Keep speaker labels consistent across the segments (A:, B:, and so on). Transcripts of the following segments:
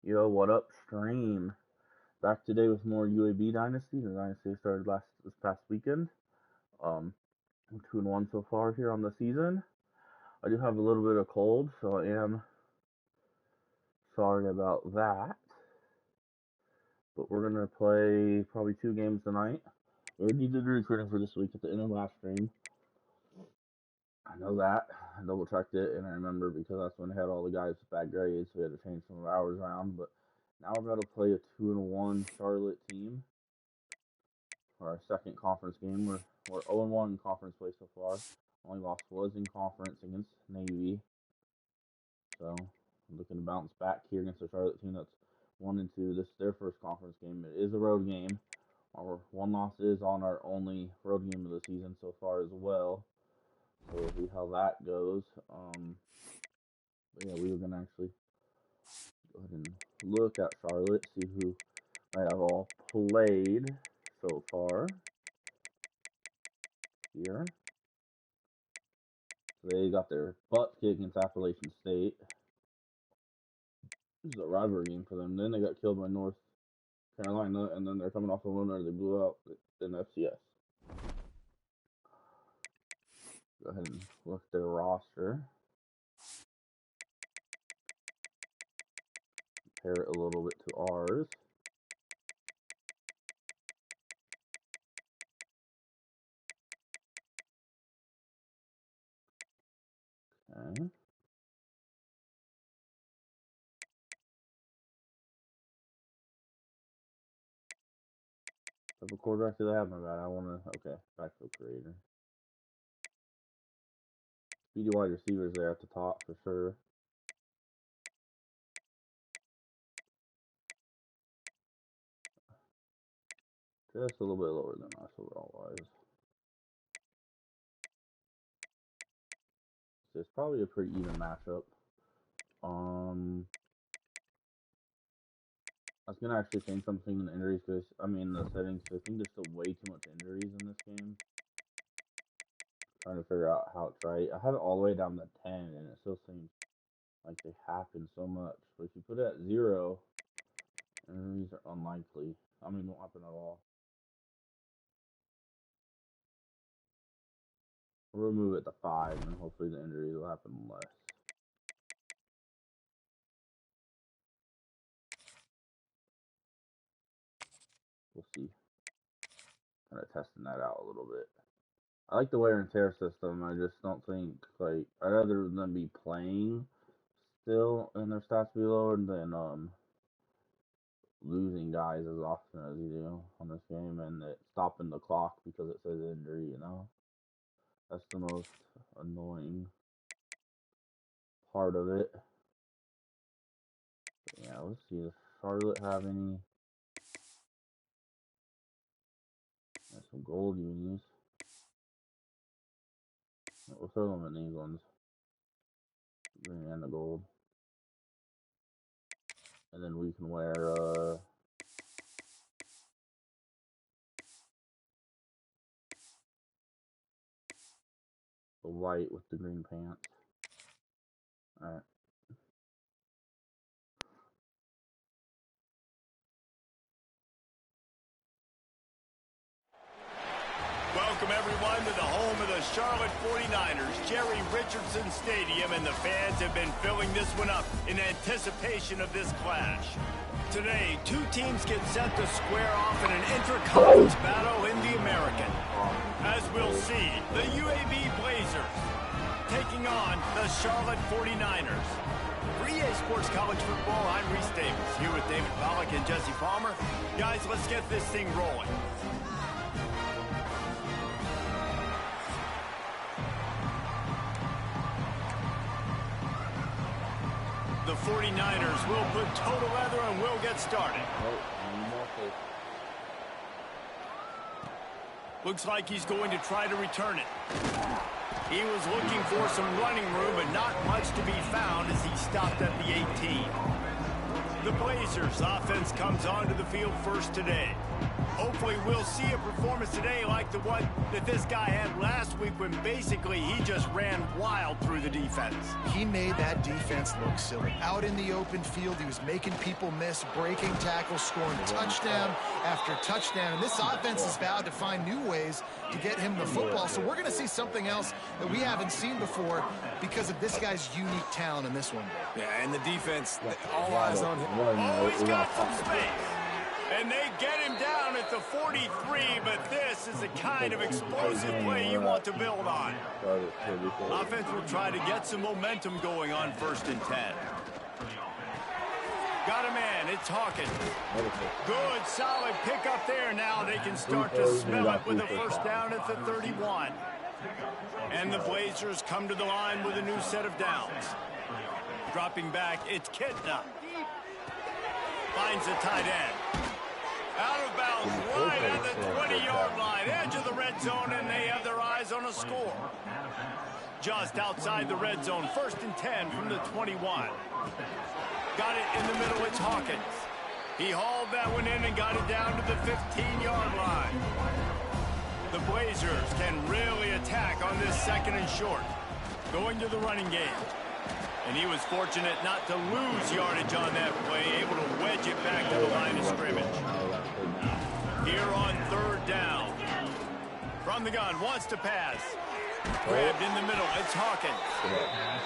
A: Yo, what up, stream? Back today with more UAB Dynasty. The Dynasty started this past weekend. I'm 2-1 so far here on the season. I do have a little bit of cold, so I am sorry about that. But we're gonna play probably 2 games tonight. We already did the recruiting for this week at the end of last stream. I know that. I double checked it, and I remember because that's when I had all the guys with bad grades, so we had to change some of our hours around. But now we're about to play a 2-1 Charlotte team for our second conference game. We're 0-1 in conference play so far. Only loss was in conference against Navy. So I'm looking to bounce back here against the Charlotte team that's 1-2. This is their first conference game. It is a road game. Our one loss is on our only road game of the season so far as well. So we'll see how that goes. But yeah, we were gonna actually go ahead and look at Charlotte, see who I have all played so far here. So they got their butt kicked against Appalachian State. This is a rivalry game for them. Then they got killed by North Carolina, and then they're coming off a winner. They blew out in FCS. Go ahead and look at their roster. Compare it a little bit to ours. Okay. Type of quarterback do they have? My bad. Okay, backfield creator. Speedy wide receivers there at the top for sure. Just a little bit lower than us overall wise. So it's probably a pretty even matchup. I was gonna actually change something in the injuries because the settings. I think there's still way too much injuries in this game. Trying to figure out how it's right. I have it all the way down to 10, and it still seems like they happen so much. But if you put it at 0, injuries are unlikely. Won't happen at all. We'll remove it to 5, and hopefully the injuries will happen less. We'll see. Kind of testing that out a little bit. I like the wear and tear system. I just don't think, I'd rather them be playing still and their stats be lower than losing guys as often as you do on this game and it stopping the clock because it says injury, That's the most annoying part of it. But yeah, let's see. Does Charlotte have any? There's some gold unis. We'll throw them in these ones. Green and the gold. And then we can wear the white with the green pants. Alright.
B: Welcome, everyone, to the home of the Charlotte 49ers, Jerry Richardson Stadium, and the fans have been filling this one up in anticipation of this clash. Today, 2 teams get set to square off in an intra-conference battle in the American. As we'll see, the UAB Blazers taking on the Charlotte 49ers. For EA Sports College Football, I'm Reese Davis, here with David Pollack and Jesse Palmer. Guys, let's get this thing rolling. The 49ers will put total leather and we'll get started. Looks like he's going to try to return it. He was looking for some running room, but not much to be found as he stopped at the 18. The Blazers offense comes onto the field first today. Hopefully we'll see a performance today like the one that this guy had last week when basically he just ran wild through the defense.
C: He made that defense look silly. Out in the open field, he was making people miss, breaking tackles, scoring touchdown after touchdown. And this offense has vowed to find new ways to get him the football. So we're going to see something else that we haven't seen before because of this guy's unique talent in this one.
D: Yeah, and the defense, all eyes on him.
B: Oh, he's got some space. And they get him down at the 43, but this is the kind of explosive play you want to build on. Offense will try to get some momentum going on 1st and 10. Got a man, it's Hawkins. Good, solid pickup there. Now they can start to smell it with a 1st down at the 31. And the Blazers come to the line with a new set of downs. Dropping back, it's Kitna. Finds the tight end. Out of bounds, right at the 20-yard line, edge of the red zone, and they have their eyes on a score. Just outside the red zone, 1st and 10 from the 21. Got it in the middle, it's Hawkins. He hauled that one in and got it down to the 15-yard line. The Blazers can really attack on this 2nd and short. Going to the running game. And he was fortunate not to lose yardage on that play, able to wedge it back to the line of scrimmage. Here on 3rd down. From the gun, wants to pass. Grabbed in the middle, it's Hawkins.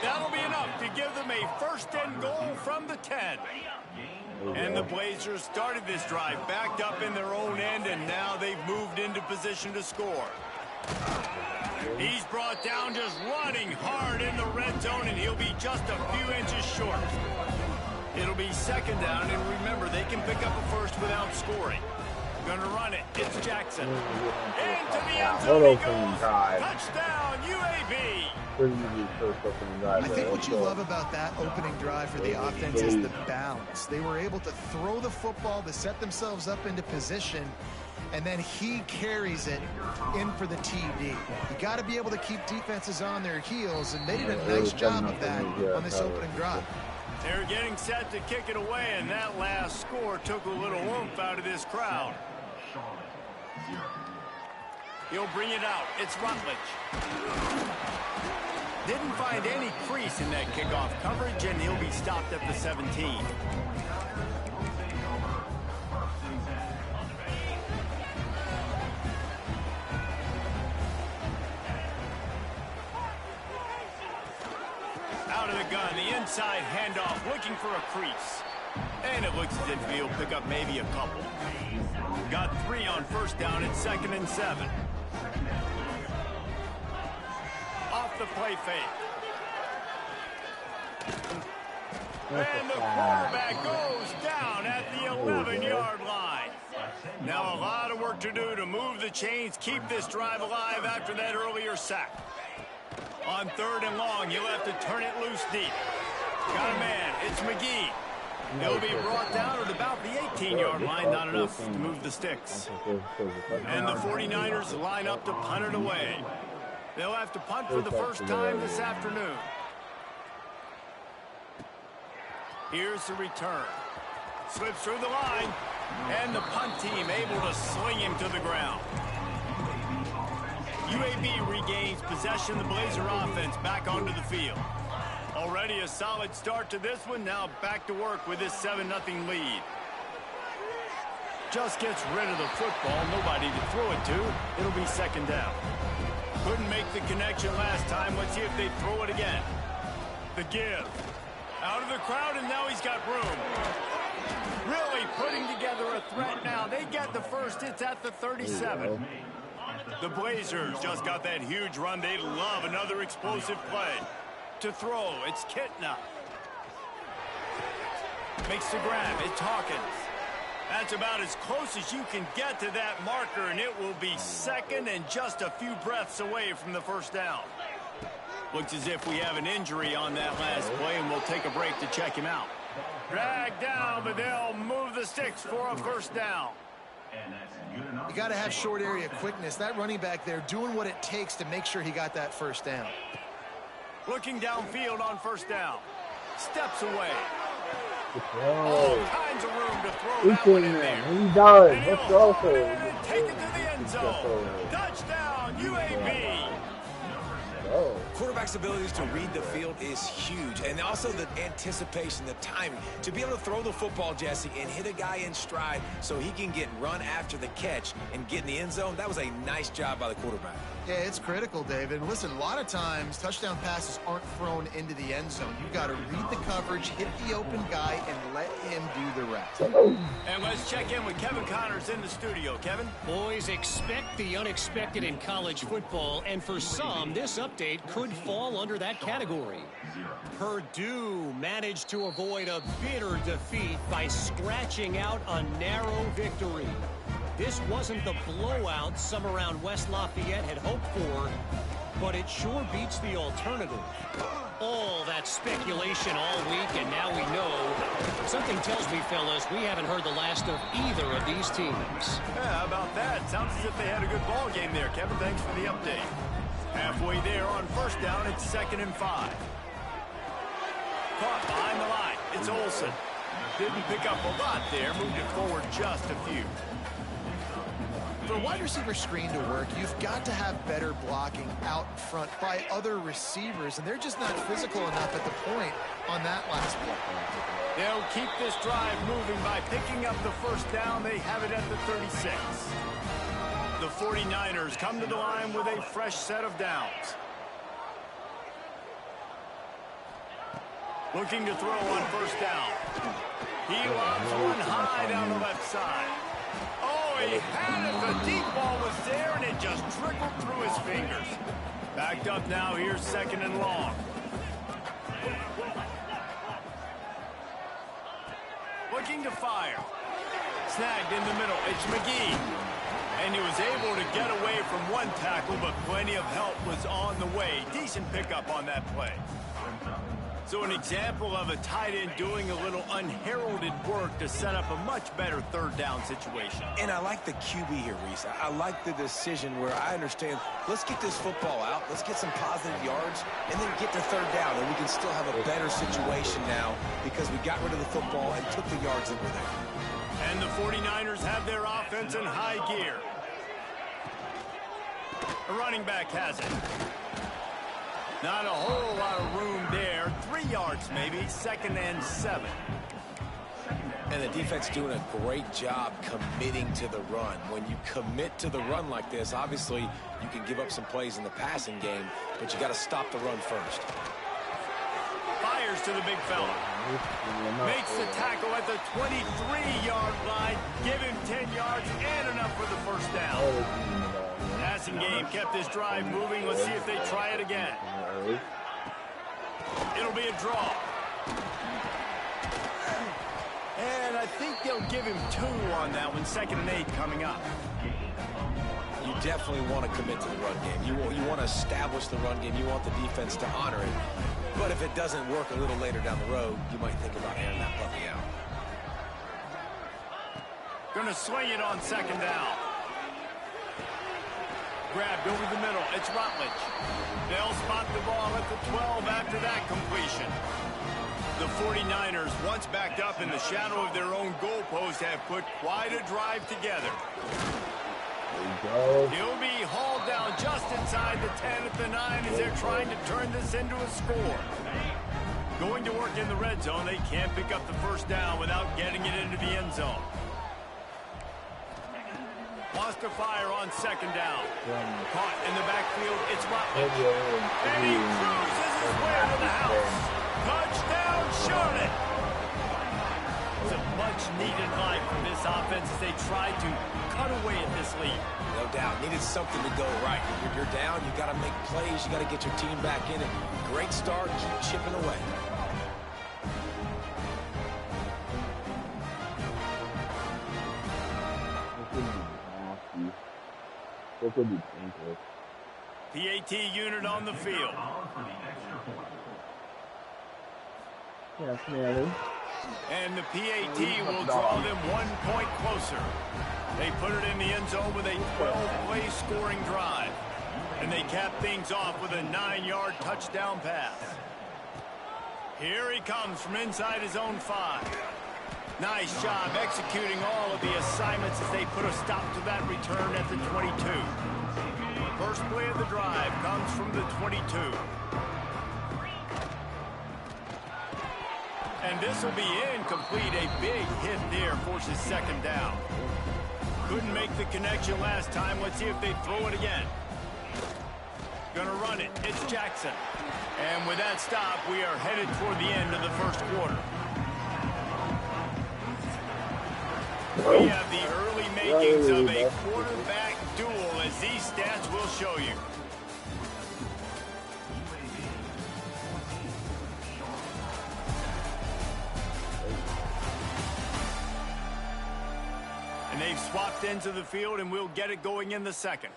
B: That'll be enough to give them a 1st and goal from the 10. And the Blazers started this drive, backed up in their own end, and now they've moved into position to score. He's brought down just running hard in the red zone, and he'll be just a few inches short. It'll be 2nd down, and remember, they can pick up a 1st without scoring. Gonna run it. It's Jackson. Into the end zone he goes. Touchdown, UAB.
C: I think what you love about that opening drive for the offense is the balance. They were able to throw the football to set themselves up into position, and then he carries it in for the TD. You got to be able to keep defenses on their heels, and they did a nice job of that on this opening drive.
B: They're getting set to kick it away, and that last score took a little oomph out of this crowd. He'll bring it out. It's Rutledge. Didn't find any crease in that kickoff coverage, and he'll be stopped at the 17. Out of the gun, the inside handoff, looking for a crease. And it looks as if he'll pick up maybe a couple. Got 3 on 1st down at 2nd and 7. Off the play fake. And the quarterback goes down at the 11-yard line. Now a lot of work to do to move the chains, keep this drive alive after that earlier sack. On 3rd and long, you'll have to turn it loose deep. Got a man, it's McGee. He'll be brought down at about the 18-yard line, not enough to move the sticks. And the 49ers line up to punt it away. They'll have to punt for the 1st time this afternoon. Here's the return. Slips through the line, and the punt team able to sling him to the ground. UAB regains possession of the Blazer offense back onto the field. Already a solid start to this one. Now back to work with this 7-0 lead. Just gets rid of the football. Nobody to throw it to. It'll be 2nd down. Couldn't make the connection last time. Let's see if they throw it again. The give. Out of the crowd, and now he's got room. Really putting together a threat now. They get the 1st. It's at the 37. The Blazers just got that huge run. They love another explosive play. To throw, it's Kitna. Makes the grab, it's Hawkins. That's about as close as you can get to that marker, and it will be 2nd and just a few breaths away from the 1st down. Looks as if we have an injury on that last play, and we'll take a break to check him out. Dragged down, but they'll move the sticks for a 1st down.
C: You got to have short area quickness. That running back there doing what it takes to make sure he got that 1st down.
B: Looking downfield on 1st down. Steps away. All kinds of room to throw that one in there.
A: He does.
B: And
A: Let's
B: he'll
A: go.
B: haul it in and take it to the end zone. Touchdown, UAB.
A: Oh.
D: Quarterback's abilities to read the field is huge, and also the anticipation, the timing. To be able to throw the football, Jesse, and hit a guy in stride so he can get run after the catch and get in the end zone, that was a nice job by the quarterback.
C: Yeah, it's critical, David. And listen, a lot of times touchdown passes aren't thrown into the end zone. You've got to read the coverage, hit the open guy, and let him do the rest.
B: And let's check in with Kevin Connors in the studio. Kevin?
E: Boys, expect the unexpected in college football, and for some, this update could fall under that category. Purdue managed to avoid a bitter defeat by scratching out a narrow victory. This wasn't the blowout some around West Lafayette had hoped for, but it sure beats the alternative. All that speculation all week, and now we know. Something tells me, fellas, we haven't heard the last of either of these teams.
B: Yeah, how about that? Sounds as if they had a good ball game there, Kevin. Thanks for the update. Halfway there on first down, it's 2nd and 5. Caught behind the line. It's Olsen. Didn't pick up a lot there. Moved it forward just a few.
C: For a wide receiver screen to work, you've got to have better blocking out front by other receivers, and they're just not physical enough at the point on that last play.
B: They'll keep this drive moving by picking up the first down. They have it at the 36. The 49ers come to the line with a fresh set of downs. Looking to throw on first down. He lobs one high down the left side. Oh, he had it. The deep ball was there, and it just trickled through his fingers. Backed up now. Here's 2nd and long. Looking to fire. Snagged in the middle. It's McGee. And he was able to get away from one tackle, but plenty of help was on the way. Decent pickup on that play. So an example of a tight end doing a little unheralded work to set up a much better 3rd down situation.
D: And I like the QB here, Reese. I like the decision where I understand, let's get this football out, let's get some positive yards, and then get to 3rd down, and we can still have a better situation now because we got rid of the football and took the yards that were there.
B: And the 49ers have their offense in high gear. The running back has it. Not a whole lot of room there. 3 yards maybe. 2nd and 7.
D: And the defense doing a great job committing to the run. When you commit to the run like this, obviously you can give up some plays in the passing game, but you got to stop the run first.
B: Fires to the big fella. Makes the tackle at the 23-yard line. Give him 10 yards and enough for the first down. Passing game kept this drive moving. Let's see if they try it again. It'll be a draw. And I think they'll give him 2 on that one. 2nd and 8 coming up.
D: You definitely want to commit to the run game. You want to establish the run game. You want the defense to honor it. But if it doesn't work a little later down the road, you might think about airing that puppy out.
B: Gonna swing it on 2nd down. Grabbed over the middle. It's Rutledge. They'll spot the ball at the 12 after that completion. The 49ers, once backed up in the shadow of their own goalpost, have put quite a drive together. He'll be hauled down just inside the 10 at the 9 as they're trying to turn this into a score. Going to work in the red zone. They can't pick up the first down without getting it into the end zone. Wants to fire on 2nd down. Caught in the backfield. It's Rutledge. And he cruises his way to the house. Touchdown, Charlotte. It's a much-needed life for this offense as they try to cut away at this lead.
D: No doubt. Needed something to go right. You're down. You got to make plays. You got to get your team back in it. Great start. Keep chipping away.
B: PAT unit on the field.
A: Yes, Mary.
B: And the PAT will draw them 1 point closer. They put it in the end zone with a 12-play scoring drive. And they cap things off with a 9-yard touchdown pass. Here he comes from inside his own 5. Nice job executing all of the assignments as they put a stop to that return at the 22. First play of the drive comes from the 22. And this will be incomplete. A big hit there forces second down. Couldn't make the connection last time. Let's see if they throw it again. Gonna run it. It's Jackson. And with that stop, we are headed toward the end of the first quarter. We have the early makings of a quarterback duel, as these stats will show you. And they've swapped into the field, and we'll get it going in the second.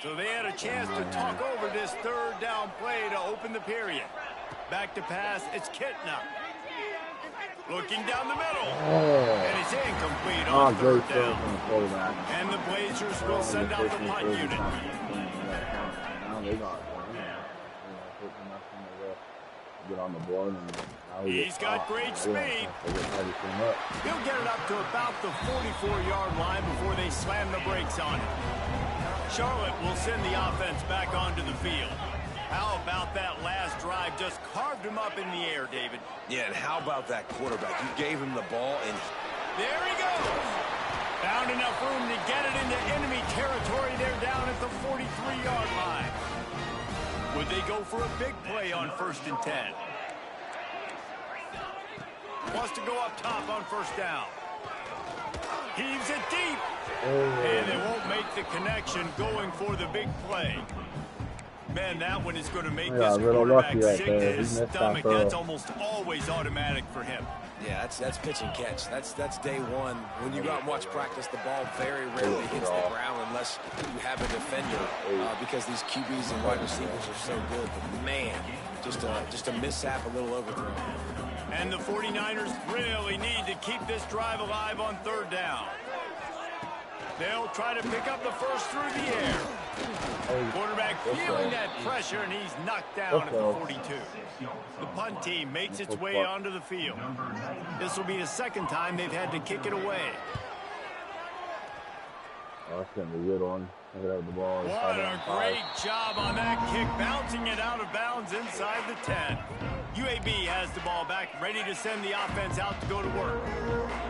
B: So they had a chance to talk over this third down play to open the period. Back to pass, it's Kitna. Looking down the middle. And it's incomplete on third down. And the Blazers will send out the punt unit.
A: Get on the board and
B: he's got great speed. He'll get it up to about the 44-yard line before they slam the brakes on it. Charlotte will send the offense back onto the field. How about that last drive? Just carved him up in the air, David.
D: Yeah, and how about that quarterback? You gave him the ball, and
B: there he goes. Found enough room to get it into enemy territory. They're down at the 43-yard line. Would they go for a big play on 1st and 10? Wants to go up top on 1st down. Heaves it deep. And they won't make the connection going for the big play. Man, that one is going to make this quarterback sick to his stomach. That's almost always automatic for him.
D: Yeah, that's pitch and catch. That's day one. When you go out and watch practice, the ball very rarely hits the ground unless you have a defender because these QBs and wide receivers are so good. But man, just a mishap, a little overthrow.
B: And the 49ers really need to keep this drive alive on 3rd down. They'll try to pick up the first through the air. Quarterback feeling that pressure, and he's knocked down at the 42. The punt team makes its way onto the field. This will be the second time they've had to kick it away.
A: Oh, that's going to be a good one. The ball.
B: What a great job on that kick, bouncing it out of bounds inside the 10. UAB has the ball back, ready to send the offense out to go to work.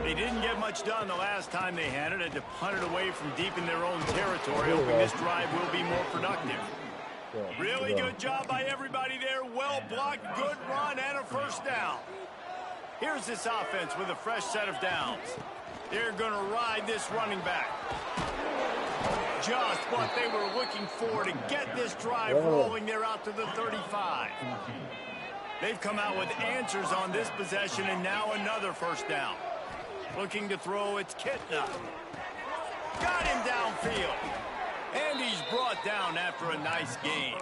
B: They didn't get much done the last time they had it, to punt it away from deep in their own territory, hoping this drive will be more productive. Really good job by everybody there. Well blocked, good run, and a 1st down. Here's this offense with a fresh set of downs. They're going to ride this running back. Just what they were looking for to get this drive rolling. They're out to the 35. They've come out with answers on this possession, and now another 1st down. Looking to throw, it's Kitna. Got him downfield. And he's brought down after a nice gain.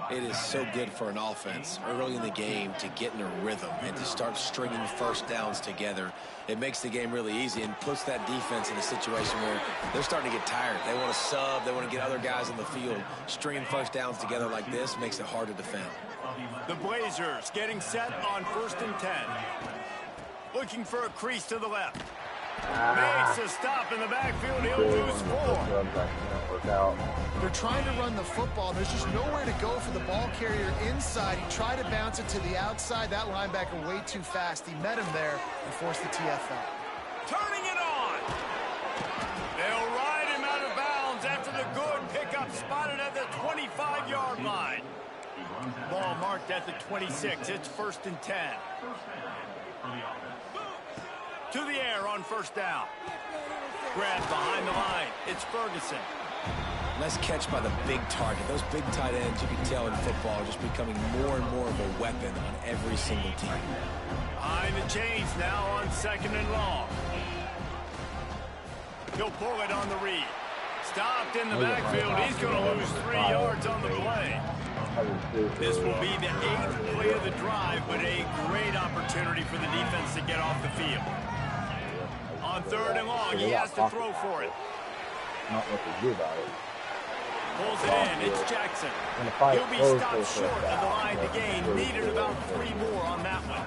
D: It is so good for an offense early in the game to get in a rhythm and to start stringing 1st downs together. It makes the game really easy and puts that defense in a situation where they're starting to get tired. They want to sub. They want to get other guys on the field. Stringing 1st downs together like this makes it hard to defend.
B: The Blazers getting set on 1st and 10. Looking for a crease to the left. Makes a stop in the backfield. He'll lose 4.
C: They're trying to run the football. There's just nowhere to go for the ball carrier inside. He tried to bounce it to the outside. That linebacker way too fast. He met him there and forced the TFL.
B: Turning it on. They'll ride him out of bounds after the good pickup spotted at the 25-yard line. Ball marked at the 26. It's 1st and 10. To the air on 1st down. Grabbed behind the line. It's Ferguson.
D: Nice catch by the big target. Those big tight ends, you can tell in football, are just becoming more and more of a weapon on every single team.
B: Behind the chains now on 2nd and long. He'll pull it on the read. Stopped in the backfield. He's going to lose 3 yards on the play. This will be the 8th play of the drive, but a great opportunity for the defense to get off the field. On 3rd and long. He has to throw for it.
A: Not what they do about it.
B: Pulls it in. It's Jackson. He'll be stopped short of the line to gain. Needed about 3 more on that one.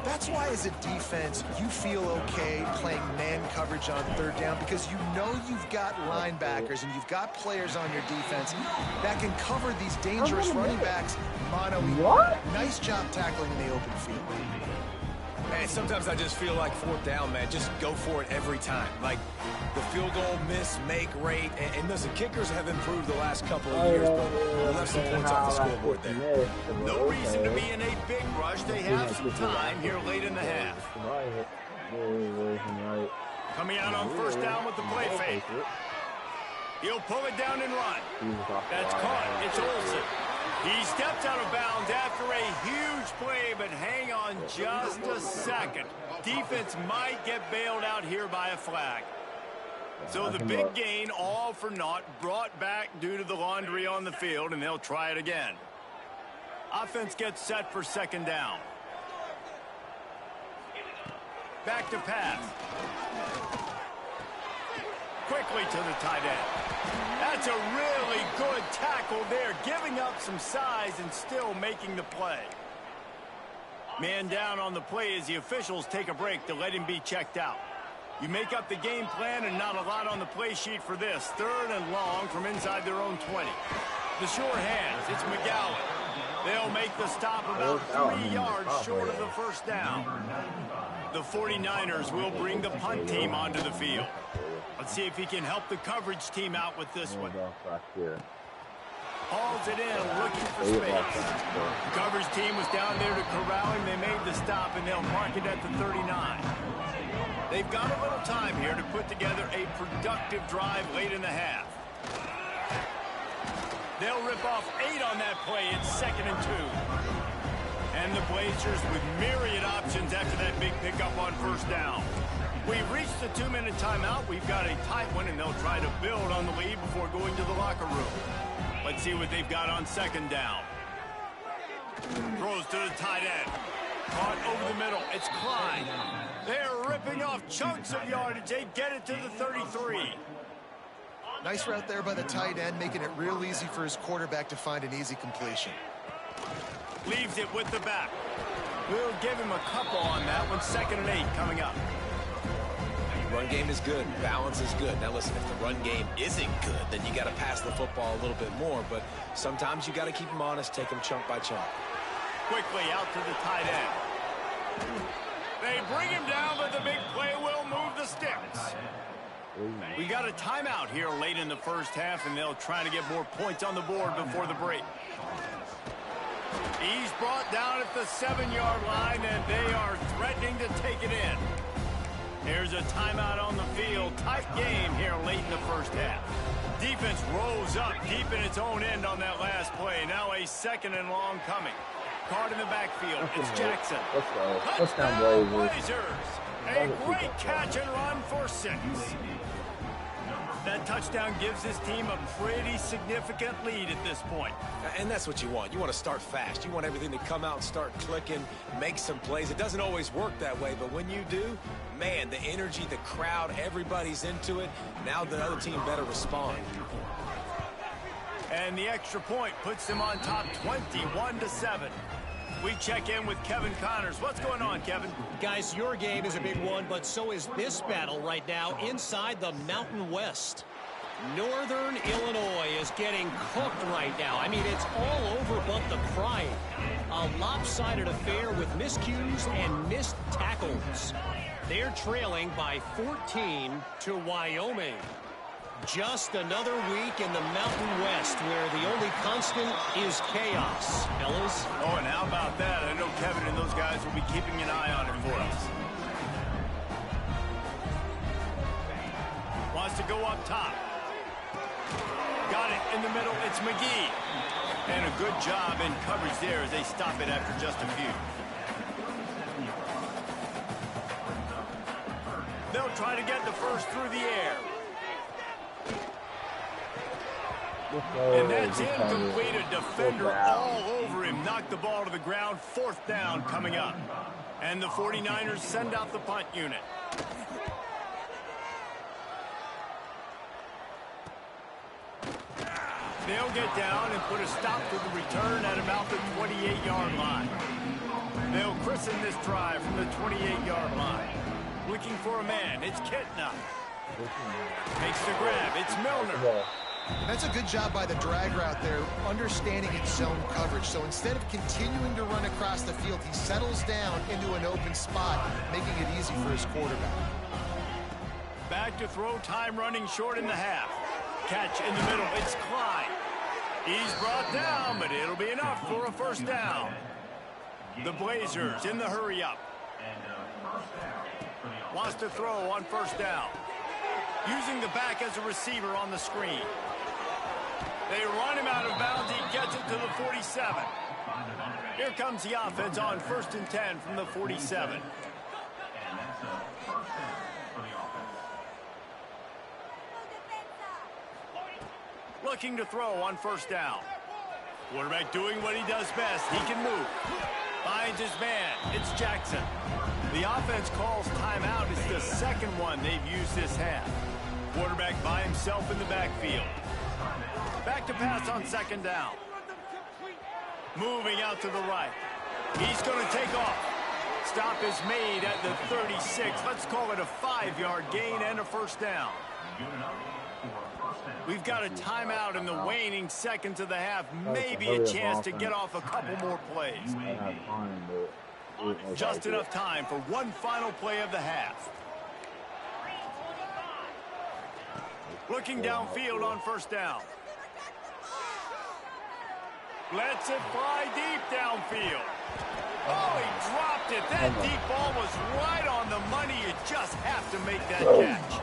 C: That's why, as a defense, you feel okay playing man coverage on 3rd down, because you know you've got linebackers and you've got players on your defense that can cover these dangerous running backs mono. Nice job tackling in the open field.
D: Hey, sometimes I just feel like 4th down, man. Just go for it every time. Like the field goal miss, make rate. And listen, kickers have improved the last couple of years, but we left some points off the scoreboard there.
B: No reason to be in a big rush. They have some time here late in the half. Coming out on 1st down with the play fake. He'll pull it down and run. That's caught. It's Olsen. He steps out of bounds after a huge play, but hang on just a second. Defense might get bailed out here by a flag. So the big gain, all for naught, brought back due to the laundry on the field, and they'll try it again. Offense gets set for 2nd down. Back to pass. Quickly to the tight end. That's a really good tackle there, giving up some size and still making the play. Man down on the play as the officials take a break to let him be checked out. You make up the game plan and not a lot on the play sheet for this. 3rd and long from inside their own 20. The sure hands, it's McGowan. They'll make the stop about 3 yards short of the 1st down. The 49ers will bring the punt team onto the field. Let's see if he can help the coverage team out with this one. Hauls it in, looking for space. The coverage team was down there to corral him. They made the stop, and they'll mark it at the 39. They've got a little time here to put together a productive drive late in the half. They'll rip off 8 on that play. It's 2nd and 2. And the Blazers with myriad options after that big pickup on 1st down. We've reached the 2-minute timeout. We've got a tight one, and they'll try to build on the lead before going to the locker room. Let's see what they've got on 2nd down. Throws to the tight end. Caught over the middle. It's Klein. They're ripping off chunks of yardage. They get it to the 33.
C: Nice route there by the tight end, making it real easy for his quarterback to find an easy completion.
B: Leaves it with the back. We'll give him a couple on that one. 2nd and 8 coming up.
D: Run game is good. Balance is good. Now, listen, if the run game isn't good, then you got to pass the football a little bit more. But sometimes you got to keep them honest, take them chunk by chunk.
B: Quickly out to the tight end. They bring him down, but the big play will move the sticks. We got a timeout here late in the 1st half, and they'll try to get more points on the board before the break. He's brought down at the 7-yard line, and they are threatening to take it in. Here's a timeout on the field. Tight game here late in the 1st half. Defense rolls up deep in its own end on that last play. Now a 2nd and long coming. Card in the backfield. It's Jackson.
A: Let's down
B: Blazers. A great catch and run for 6. That touchdown gives his team a pretty significant lead at this point.
D: And that's what you want. You want to start fast. You want everything to come out and start clicking, make some plays. It doesn't always work that way, but when you do, man, the energy, the crowd, everybody's into it. Now the other team better respond.
B: And the extra point puts them on top 21-7. We check in with Kevin Connors. What's going on, Kevin?
E: Guys, your game is a big one, but so is this battle right now inside the Mountain West. Northern Illinois is getting cooked right now. I mean, it's all over but the crying. A lopsided affair with miscues and missed tackles. They're trailing by 14 to Wyoming. Just another week in the Mountain West where the only constant is chaos. Fellas?
B: Oh, and how about that? I know Kevin and those guys will be keeping an eye on it for us. Wants to go up top. Got it in the middle. It's McGee. And a good job in coverage there as they stop it after just a few. They'll try to get the first through the air. And that's incomplete. A defender all over him. Knocked the ball to the ground. 4th down coming up. And the 49ers send out the punt unit. They'll get down and put a stop to the return at about the 28-yard line. They'll christen this drive from the 28-yard line. Looking for a man. It's Kitna. Makes the grab. It's Milner.
C: That's a good job by the drag route there, understanding its zone coverage. So instead of continuing to run across the field, he settles down into an open spot, making it easy for his quarterback.
B: Back to throw, time running short in the half. Catch in the middle. It's Klein. He's brought down, but it'll be enough for a first down. The Blazers in the hurry-up. Wants to throw on first down. Using the back as a receiver on the screen. They run him out of bounds. He gets it to the 47. Here comes the offense on 1st and 10 from the 47. Looking to throw on first down. Quarterback doing what he does best. He can move. Finds his man. It's Jackson. The offense calls timeout. It's the second one they've used this half. Quarterback by himself in the backfield. Back to pass on second down. Moving out to the right. He's going to take off. Stop is made at the 36. Let's call it a 5-yard gain and a first down. We've got a timeout in the waning seconds of the half. Maybe a chance to get off a couple more plays. Just enough time for one final play of the half. Looking downfield on first down. Lets it fly deep downfield. Oh, he dropped it. That deep ball was right on the money. You just have to make that catch.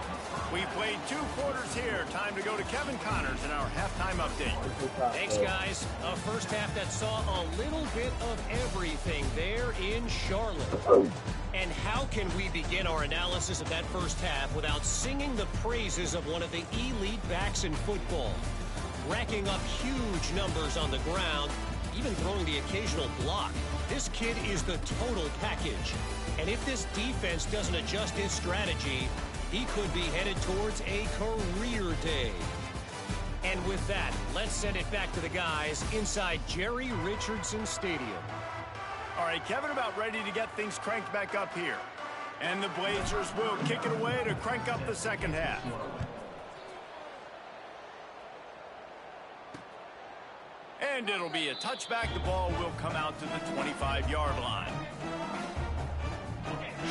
B: We played 2 quarters here. Time to go to Kevin Connors in our halftime update.
E: Thanks, guys. A first half that saw a little bit of everything there in Charlotte. And how can we begin our analysis of that first half without singing the praises of one of the elite backs in football? Racking up huge numbers on the ground, even throwing the occasional block. This kid is the total package. And if this defense doesn't adjust his strategy, he could be headed towards a career day. And with that, let's send it back to the guys inside Jerry Richardson Stadium.
B: All right, Kevin, about ready to get things cranked back up here. And the Blazers will kick it away to crank up the second half. And it'll be a touchback. The ball will come out to the 25-yard line.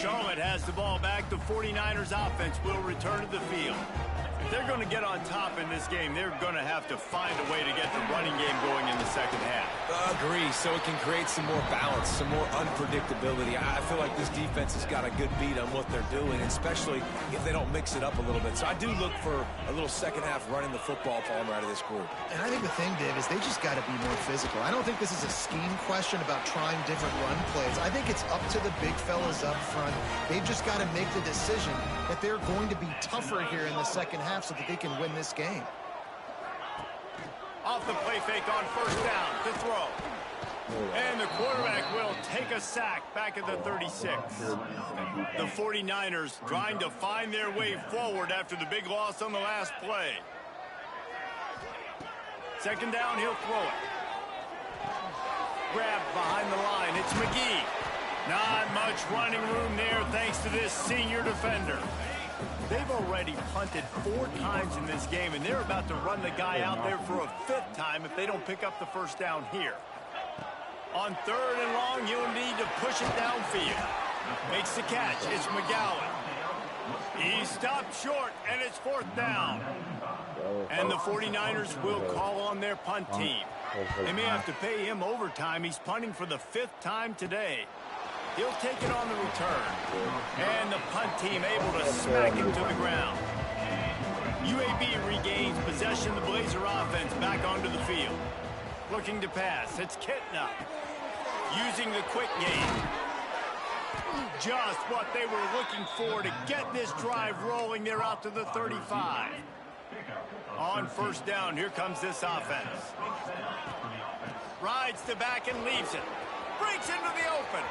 B: Charlotte has the ball back. The 49ers offense will return to the field. If they're going to get on top in this game, they're going to have to find a way to get the running game going in the second half.
D: Agree, so it can create some more balance, some more unpredictability. I feel like this defense has got a good beat on what they're doing, especially if they don't mix it up a little bit. So I do look for a little second half running the football palm out of this group.
C: And I think the thing, Dave, is they just got to be more physical. I don't think this is a scheme question about trying different run plays. I think it's up to the big fellas up front. They've just got to make the decision that they're going to be tougher here in the second half so that they can win this game.
B: Off the play fake on first down to throw. And the quarterback will take a sack back at the 36. The 49ers trying to find their way forward after the big loss on the last play. Second down, he'll throw it. Grabbed behind the line. It's McGee. Not much running room there thanks to this senior defender. They've already punted 4 times in this game, and they're about to run the guy out there for a 5th time if they don't pick up the first down here. On 3rd and long, he'll need to push it downfield. Makes the catch. It's McGowan. He stopped short, and it's 4th down. And the 49ers will call on their punt team. They may have to pay him overtime. He's punting for the 5th time today. He'll take it on the return. And the punt team able to smack him to the ground. UAB regains possession. The Blazer offense back onto the field. Looking to pass. It's Kitna. Using the quick game. Just what they were looking for to get this drive rolling. They're out to the 35. On first down, here comes this offense. Rides the back and leaves it. Breaks into the open.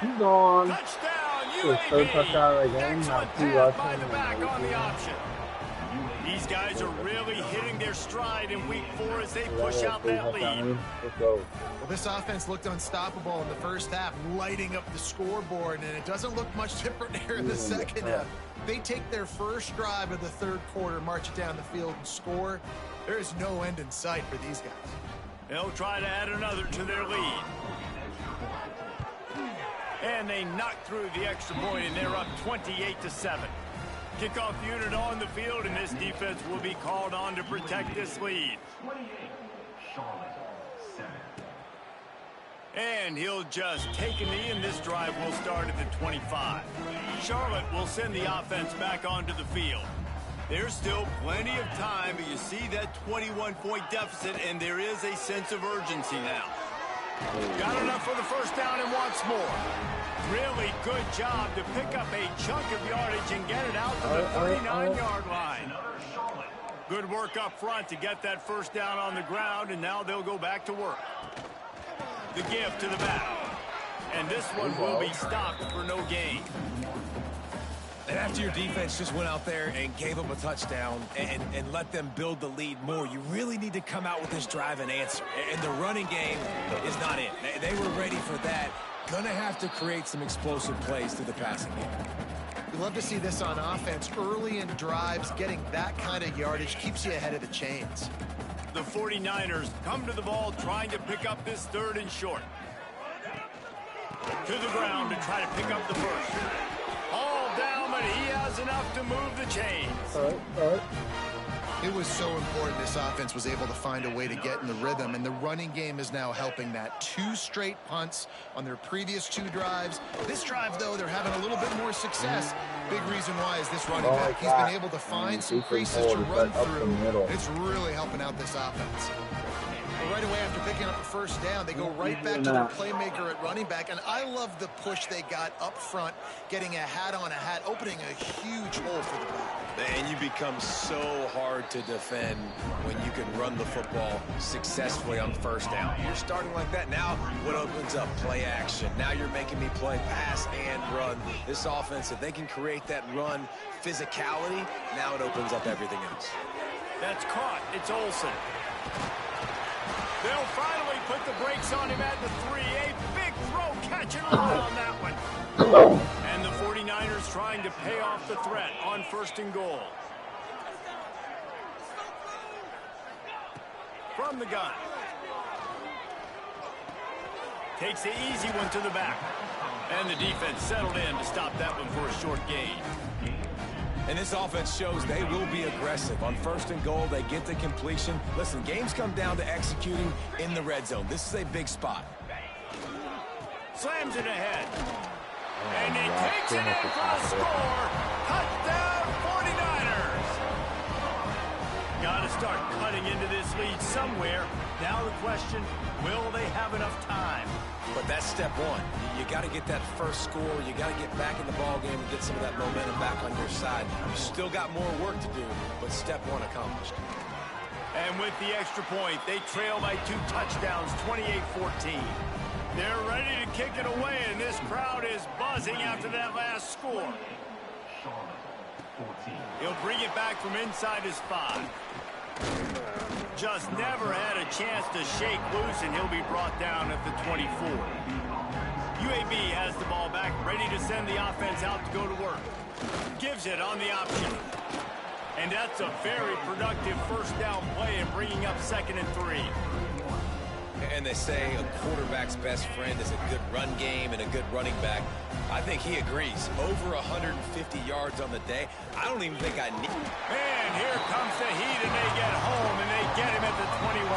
A: He's on.
B: Touchdown,
A: third touchdown of the game.
B: Excellent
A: Not 2
B: pass by
A: rushing.
B: the back on the option. These guys are really hitting their stride in week 4 as they push out that lead.
A: Let's go.
C: Well, this offense looked unstoppable in the first half, lighting up the scoreboard, and it doesn't look much different here in the second half. They take their first drive of the third quarter, march it down the field, and score. There is no end in sight for these guys.
B: They'll try to add another to their lead. And they knock through the extra point, and they're up 28-7. Kickoff unit on the field, and this defense will be called on to protect this lead. And he'll just take a knee, and this drive will start at the 25. Charlotte will send the offense back onto the field. There's still plenty of time, but you see that 21-point deficit, and there is a sense of urgency now. Got enough for the first down and wants more. Really good job to pick up a chunk of yardage and get it out to the 39-yard line. Good work up front to get that first down on the ground, and now they'll go back to work. The give to the back. And this one will be stopped for no gain.
D: And after your defense just went out there and gave them a touchdown and let them build the lead more, you really need to come out with this drive and answer. And the running game is not in. They were ready for that. Gonna have to create some explosive plays through the passing game.
C: We love to see this on offense. Early in drives, getting that kind of yardage keeps you ahead of the chains.
B: The 49ers come to the ball trying to pick up this third and short. To the ground to try to pick up the first. All down, but he has enough to move the chains.
A: All right.
C: It was so important this offense was able to find a way to get in the rhythm, and the running game is now helping that. 2 straight punts on their previous 2 drives. This drive, though, they're having a little bit more success. Big reason why is this running back. He's been able to find some creases to run through. It's really helping out this offense. Well, right away after picking up the first down, they go right back to their playmaker at running back, and I love the push they got up front, getting a hat on a hat, opening a huge hole for the back.
D: And you become so hard to defend when you can run the football successfully on first down. You're starting like that. Now what opens up? Play action. Now you're making me play pass and run. This offense, if they can create that run physicality, now it opens up everything else.
B: That's caught. It's Olsen. They'll finally put the brakes on him at the 3. A big throw, catch and run on that one. And the 49ers trying to pay off the threat on first and goal. From the gun. Takes the easy one to the back. And the defense settled in to stop that one for a short gain.
D: And this offense shows they will be aggressive. On first and goal, they get the completion. Listen, games come down to executing in the red zone. This is a big spot.
B: Slams it ahead. And he takes it in for a score. Touchdown 49ers. Got to start cutting into this lead somewhere. Now the question, will they have enough time?
D: But that's step one. You got to get that first score. You got to get back in the ball game and get some of that momentum back on your side. You still got more work to do, but step one accomplished.
B: And with the extra point, they trail by 2 touchdowns, 28-14. They're ready to kick it away, and this crowd is buzzing after that last score. He'll bring it back from inside his 5. Just never had a chance to shake loose, and he'll be brought down at the 24. UAB has the ball back, ready to send the offense out to go to work. Gives it on the option. And that's a very productive first down play in bringing up 2nd and 3.
D: And they say a quarterback's best friend is a good run game and a good running back. I think he agrees. Over 150 yards on the day. I don't even think I need.
B: And here comes the heat, and they get home, and they get him at the 21.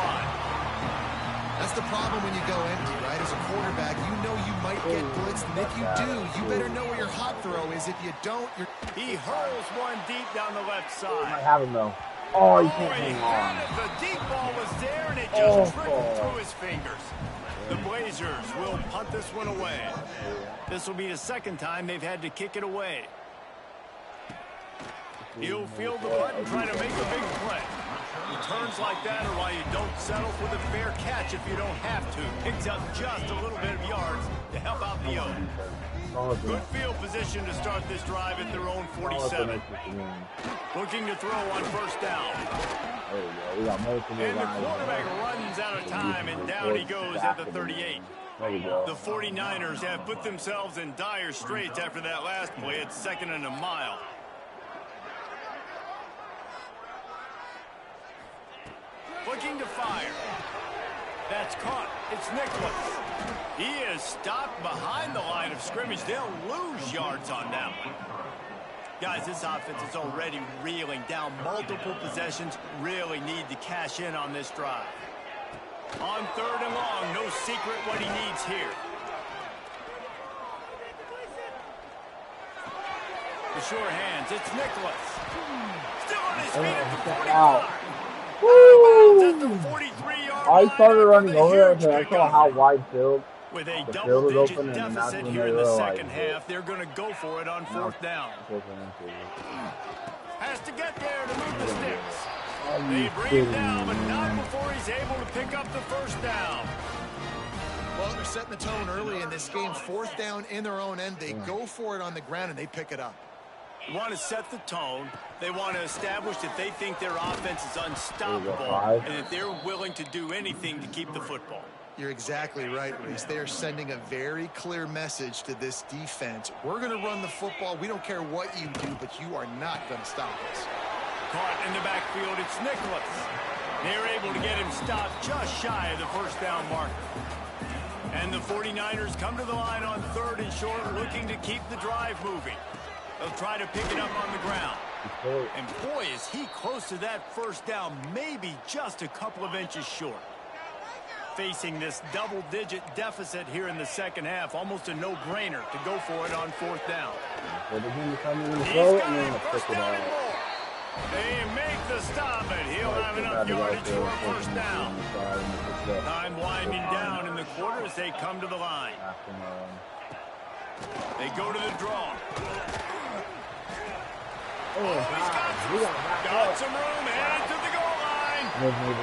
C: That's the problem when you go empty, right? As a quarterback, you know you might get blitzed, and if you do, you better know where your hot throw is. If you don't, you're...
B: He hurls one deep down the left
A: I
B: side.
A: have him though. Oh, you can't
B: he
A: hang
B: had
A: on.
B: it. The deep ball was there, and it just trickled through his fingers. The Blazers will punt this one away. This will be the second time they've had to kick it away. He'll field the punt and try to make a big play. Returns like that are why you don't settle for the fair catch if you don't have to. Picks up just a little bit of yards to help out the own. Good field position to start this drive at their own 47. Looking to throw on first down.
A: We got multiple
B: and the quarterback runs out of time, and down he goes at the 38. The 49ers have put themselves in dire straits after that last play at 2nd and a mile. Looking to fire. That's caught. It's Nicholas. He is stopped behind the line of scrimmage. They'll lose yards on that one. Guys, this offense is already reeling down multiple possessions. Really need to cash in on this drive. On 3rd and long, no secret what he needs here. The sure hands, it's Nicholas. Still on his feet at the 45.
A: Woo! I started running over there because I saw how wide field.
B: With a double-digit deficit here in the second half, they're going to go for it on 4th down. Has to get there to move the sticks. They bring him down, but not before he's able to pick up the first down.
C: Well, they're setting the tone early in this game. 4th down in their own end. They go for it on the ground, and they pick it up.
B: They want to set the tone. They want to establish that they think their offense is unstoppable and that they're willing to do anything to keep the football.
C: You're exactly right, Reese. They are sending a very clear message to this defense. We're going to run the football. We don't care what you do, but you are not going to stop us.
B: Caught in the backfield, it's Nicholas. They're able to get him stopped just shy of the first down marker. And the 49ers come to the line on 3rd and short, looking to keep the drive moving. They'll try to pick it up on the ground. And boy, is he close to that first down, maybe just a couple of inches short. Facing this double-digit deficit here in the second half, almost a no-brainer to go for it on 4th down. They make the stop, but he'll have enough yardage for a first down. Time winding down in the quarter as they come to the line. They go to the draw. He's got some room, headed to the goal line.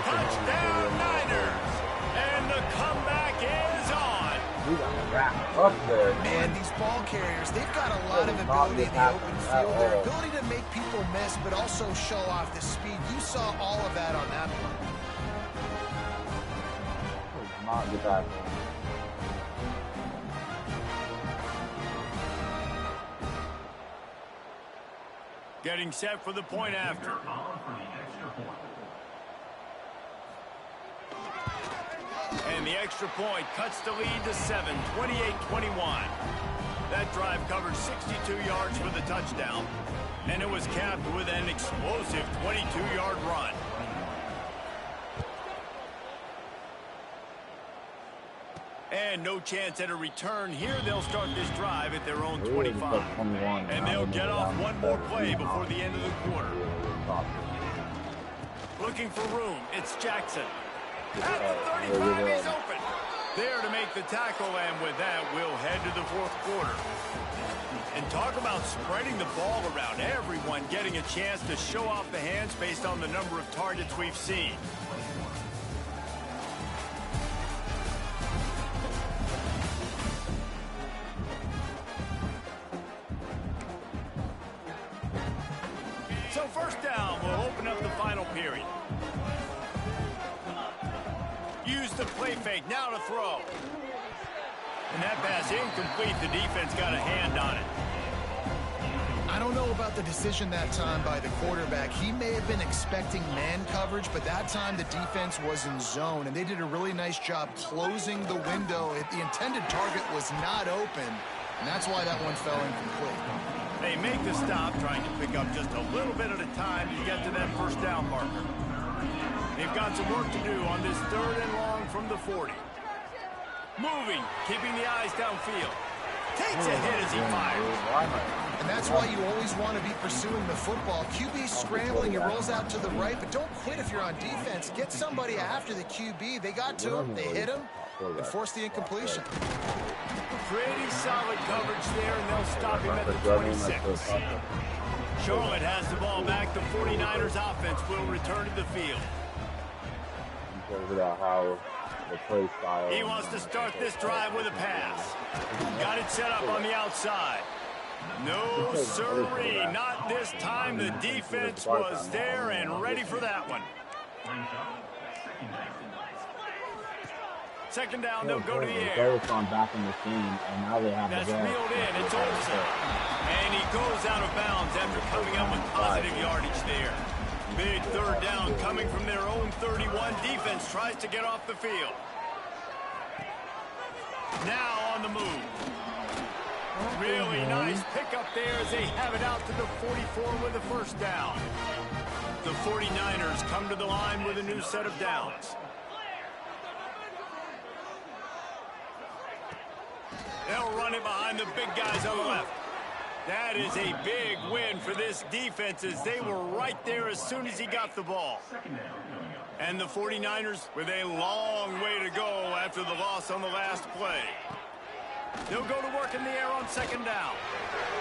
B: Touchdown, Niners. And the comeback is on.
A: We got to wrap up there.
C: Man, these ball carriers, they've got a lot of ability in the open field. Their ability to make people miss, but also show off the speed. You saw all of that on that play.
A: Not get back.
B: Getting set for the point after. And the extra point cuts the lead to 7, 28-21. That drive covered 62 yards for the touchdown, and it was capped with an explosive 22-yard run. And no chance at a return here. They'll start this drive at their own 25. And they'll get off one more play before the end of the quarter. Looking for room, it's Jackson. At the 35, he's open. There to make the tackle, and with that, we'll head to the 4th quarter. And talk about spreading the ball around. Everyone getting a chance to show off the hands based on the number of targets we've seen. So first down will open up the final period. Use the play fake, now to throw. And that pass incomplete. The defense got a hand on it.
C: I don't know about the decision that time by the quarterback. He may have been expecting man coverage, but that time the defense was in zone, and they did a really nice job closing the window. The intended target was not open, and that's why that one fell incomplete.
B: They make the stop, trying to pick up just a little bit at a time to get to that first down marker. They've got some work to do on this 3rd and long from the 40. Moving, keeping the eyes downfield. Takes a hit as he fires.
C: And that's why you always want to be pursuing the football. QB's scrambling, he rolls out to the right, but don't quit if you're on defense. Get somebody after the QB. They got to him, they hit him, and forced the incompletion.
B: Pretty solid coverage there, and they'll stop him at the 26. Charlotte has the ball back. The 49ers offense will return to the field.
A: How the play style.
B: He wants to start this drive with a pass. Got it set up on the outside. No, sirree, not this time. The defense was there and ready for that one. Second down, they'll go to the air.
A: Back in the scene, and now they have
B: that's reeled in. It's Olsen. And he goes out of bounds after coming up with positive yardage there. Big third down coming from their own 31. Defense tries to get off the field. Now on the move. Really nice pickup there as they have it out to the 44 with a first down. The 49ers come to the line with a new set of downs. They'll run it behind the big guys on the left. That is a big win for this defense as they were right there as soon as he got the ball. And the 49ers with a long way to go after the loss on the last play. They'll go to work in the air on second down.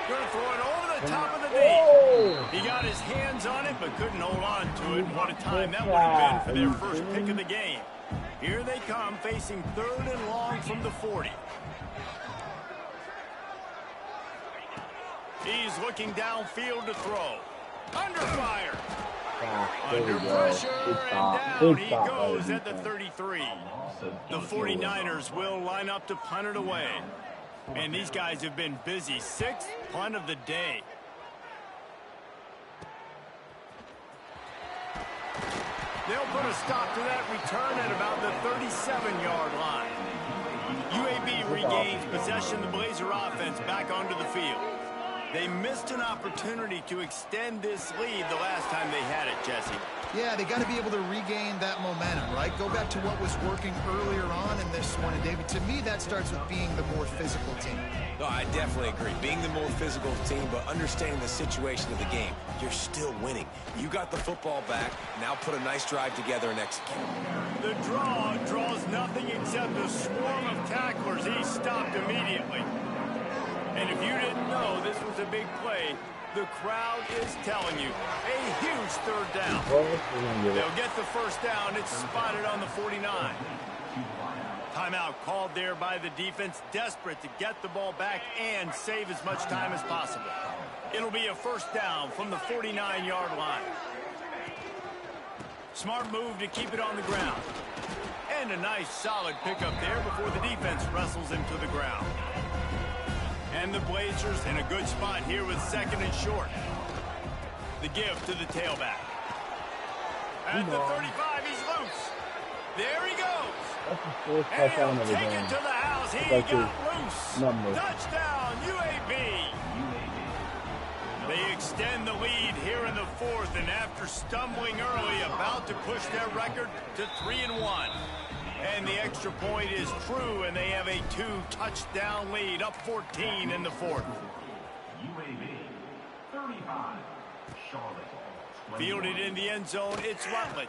B: Going to throw it over the top of the deep. He got his hands on it but couldn't hold on to it. What a time that would have been for their first pick of the game. Here they come facing third and long from the 40. He's looking downfield to throw. Under fire. Under pressure, and down he goes at the 33. The 49ers will line up to punt it away. And these guys have been busy. Sixth punt of the day. They'll put a stop to that return at about the 37-yard line. UAB regains possession. The Blazer offense back onto the field. They missed an opportunity to extend this lead the last time they had it, Jesse.
C: Yeah, they got to be able to regain that momentum, right? Go back to what was working earlier on in this one. And, David, to me, that starts with being the more physical team.
D: No, I definitely agree. Being the more physical team, but understanding the situation of the game. You're still winning. You got the football back. Now put a nice drive together and execute.
B: The draw draws nothing except a swarm of tacklers. He stopped immediately. And if you didn't know this was a big play, the crowd is telling you. A huge third down. They'll get the first down. It's spotted on the 49. Timeout called there by the defense, desperate to get the ball back and save as much time as possible. It'll be a first down from the 49-yard line. Smart move to keep it on the ground. And a nice solid pickup there before the defense wrestles him to the ground. And the Blazers in a good spot here with second and short. The give to the tailback. At the 35, he's loose. There he goes. And he'll take it to the house. He got loose. Touchdown, UAB. They extend the lead here in the fourth, and after stumbling early, about to push their record to 3-1. And the extra point is true, and they have a 2-touchdown lead, up 14 in the fourth.
F: UAB 35, Charlotte.
B: Fielded in the end zone, it's Rutledge.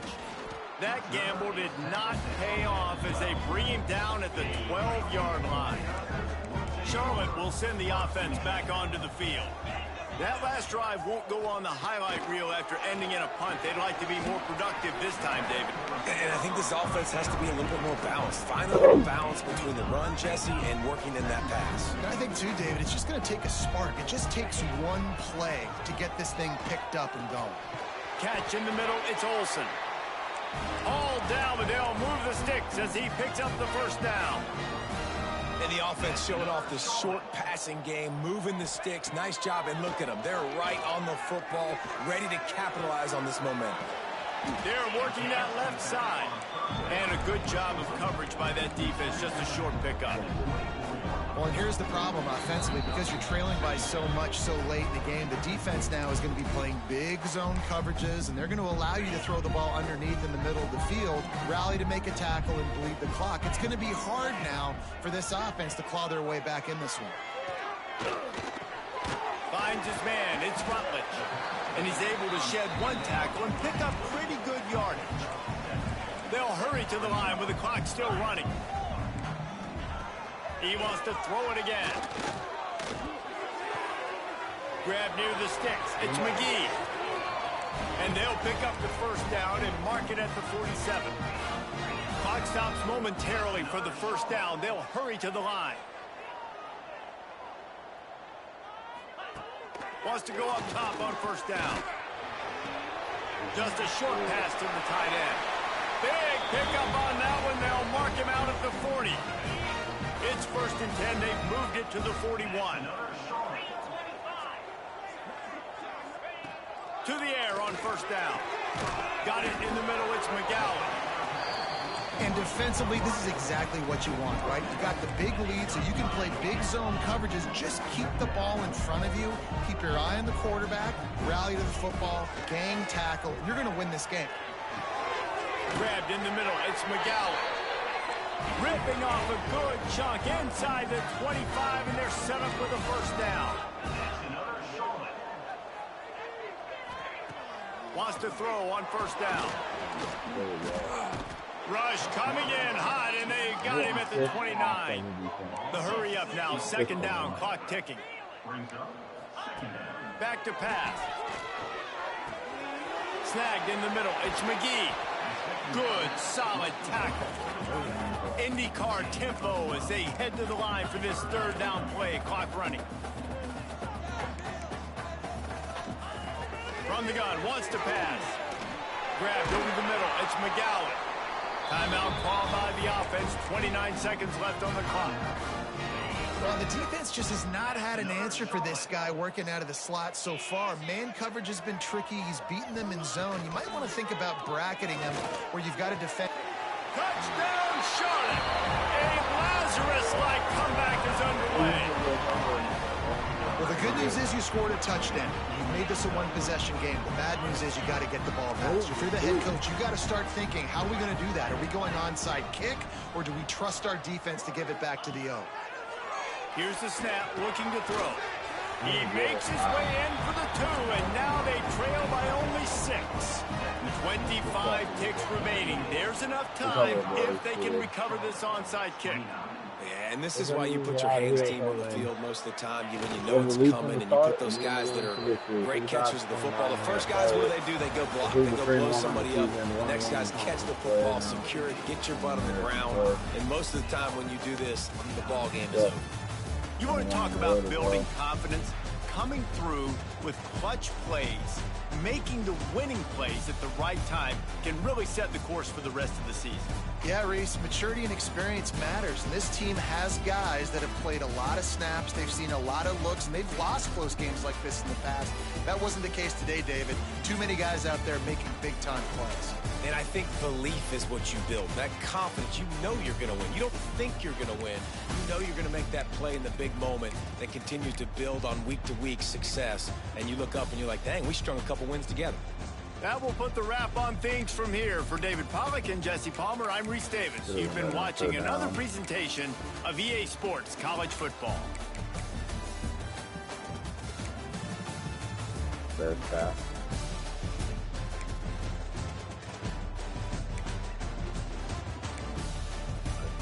B: That gamble did not pay off as they bring him down at the 12-yard line. Charlotte will send the offense back onto the field. That last drive won't go on the highlight reel after ending in a punt. They'd like to be more productive this time, David.
D: And I think this offense has to be a little bit more balanced. Find a little balance between the run, Jesse, and working in that pass.
C: And I think, too, David, it's just going to take a spark. It just takes one play to get this thing picked up and going.
B: Catch in the middle, it's Olsen. All down, but they'll move the sticks as he picks up the first down.
D: And the offense showing off the short passing game, moving the sticks. Nice job, and look at them. They're right on the football, ready to capitalize on this momentum.
B: They're working that left side. And a good job of coverage by that defense, just a short pickup.
C: Well, and here's the problem offensively, because you're trailing by so much so late in the game, the defense now is going to be playing big zone coverages, and they're going to allow you to throw the ball underneath in the middle of the field, rally to make a tackle, and bleed the clock. It's going to be hard now for this offense to claw their way back in this one.
B: Finds his man, it's Rutledge. And he's able to shed one tackle and pick up pretty good yardage. They'll hurry to the line with the clock still running. He wants to throw it again. Grab near the sticks. It's McGee. And they'll pick up the first down and mark it at the 47. Clock stops momentarily for the first down. They'll hurry to the line. Wants to go up top on first down. Just a short pass to the tight end. Big pickup on that one. They'll mark him out at the 40. It's 1st and 10. They've moved it to the 41. To the air on first down. Got it in the middle. It's McGowan.
C: And defensively, this is exactly what you want, right? You got the big lead, so you can play big zone coverages. Just keep the ball in front of you. Keep your eye on the quarterback. Rally to the football. Gang tackle. You're going to win this game.
B: Grabbed in the middle. It's McGowan. Ripping off a good chunk inside the 25, and they're set up with a first down. Wants to throw on first down. Rush coming in hot, and they got him at the 29. The hurry up now, 2nd down, clock ticking. Back to pass. Snagged in the middle. It's McGee. Good, solid tackle. IndyCar tempo as they head to the line for this 3rd down play. Clock running. From the gun, wants to pass. Grabbed over the middle. It's McGowan. Timeout called by the offense. 29 seconds left on the clock.
C: Well, the defense just has not had an answer for this guy working out of the slot so far. Man coverage has been tricky. He's beaten them in zone. You might want to think about bracketing him where you've got to defend.
B: Touchdown, Charlotte! A Lazarus-like comeback is underway.
C: Well, the good news is you scored a touchdown. You've made this a one-possession game. The bad news is you got to get the ball faster. If you're the head coach, you got to start thinking, how are we going to do that? Are we going onside kick, or do we trust our defense to give it back to the O?
B: Here's the snap, looking to throw. He makes his way in for the 2, and now they trail by only 6. 25 ticks remaining. There's enough time if they can recover this onside kick.
D: Yeah, and this is why you put your hands team on the field most of the time. When you know it's coming, and you put those guys that are great catchers of the football. The first guys, what do? They go block. They go blow somebody up. The next guys catch the football, secure it, get your butt on the ground. And most of the time when you do this, the ball game is over.
B: You want to talk about building confidence? Coming through with clutch plays, making the winning plays at the right time can really set the course for the rest of the season.
C: Yeah, Reese, maturity and experience matters. And this team has guys that have played a lot of snaps. They've seen a lot of looks, and they've lost close games like this in the past. That wasn't the case today, David. Too many guys out there making big-time plays.
D: And I think belief is what you build. That confidence, you know you're going to win. You don't think you're going to win. You know you're going to make that play in the big moment that continues to build on week-to-week success. And you look up and you're like, dang, we strung a couple wins together.
B: That will put the wrap on things from here. For David Pollack and Jesse Palmer, I'm Reese Davis. You've been watching another presentation of EA Sports College Football.
A: There's that.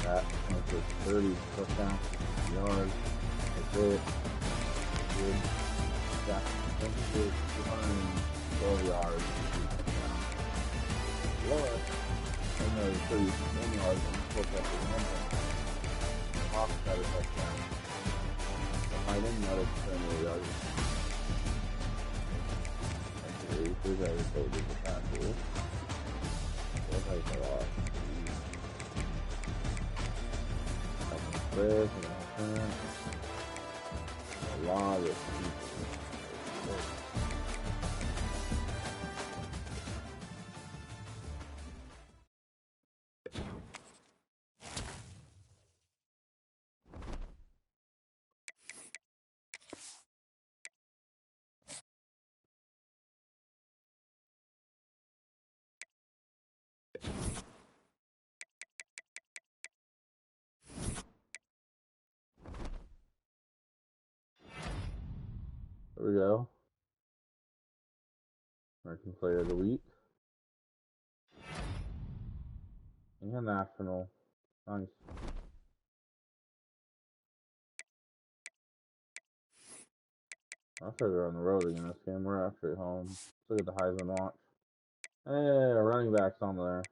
A: That. 30 touchdown yards. That's it. Good. That's 212 yards. Another 31 yards and 4 touchdowns. Hawks got a touchdown. I didn't know it's 20 yards. Actually, this guy was told to pass it. That takes a lot. Chris and a lot of people. There we go. American Player of the Week. And National. Nice. I figured we're on the road again this game. We're actually home. Let's look at the Heisman watch. Hey, running back's on there.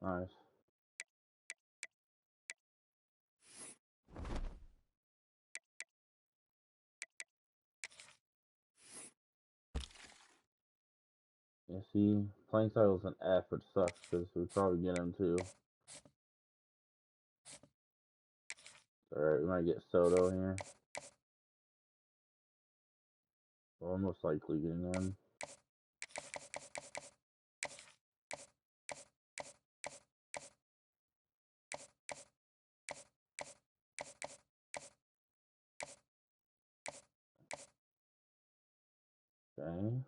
A: Nice. Yeah, see, playing style's an F, which sucks because we probably get him too. Alright, we might get Soto here. Well, most likely getting him. Okay.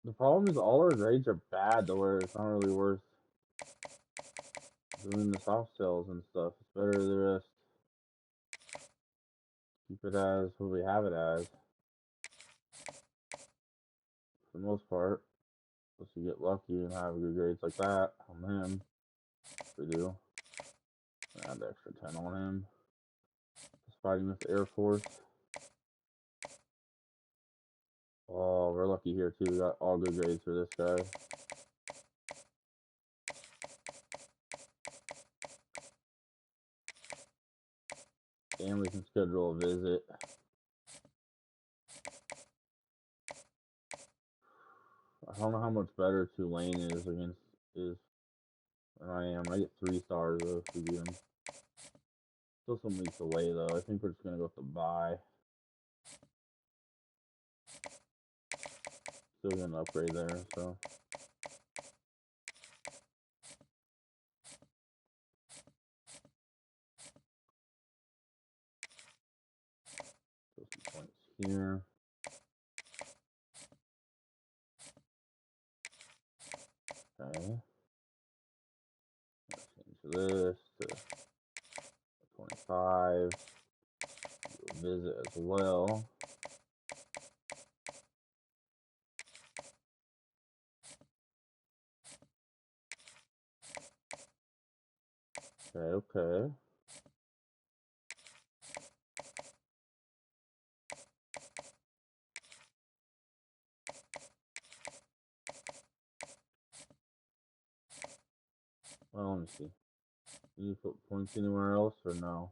A: The problem is all our grades are bad to where it's not really worth doing the soft sales and stuff. It's better to just keep it as what we have it as. For the most part. Unless you get lucky and have good grades like that on him. If we do. Add the extra 10 on him. Just fighting with the Air Force. Oh, we're lucky here too. We got all good grades for this guy. And we can schedule a visit. I don't know how much better Tulane is against than I am. I get 3 stars though if we beat him. Still some weeks away though. I think we're just gonna go with the bye. Still getting an upgrade there, so. Put some points here. Okay. Change this to 25. Do a visit as well. Okay. Well, let me see. Can you put points anywhere else or no?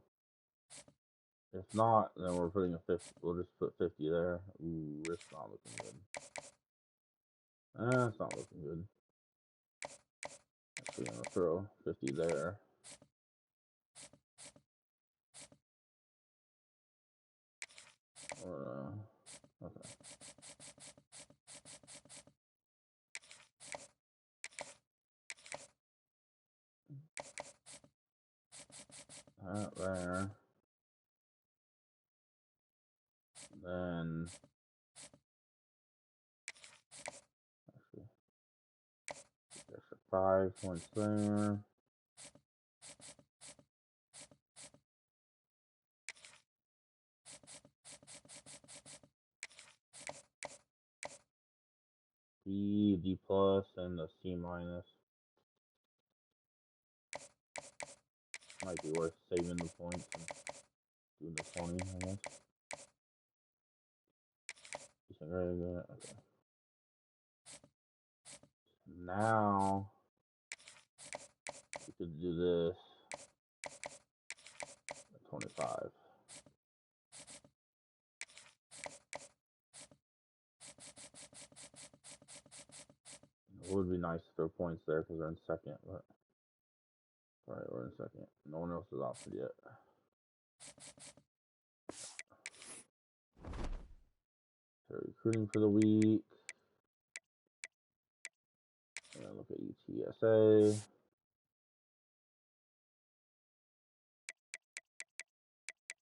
A: If not, then we're putting a 50. We'll just put 50 there. Ooh, it's not looking good. It's not looking good. Actually, gonna throw 50 there. Or, okay. That there. Then, actually, extra 5 points there. D plus, and a C minus. Might be worth saving the points and doing the 20, I guess. Very good. Okay. Now we could do this. 25. It would be nice to throw points there because they're in second, but alright, we're in second. No one else is offered yet. So recruiting for the week. And look at UTSA.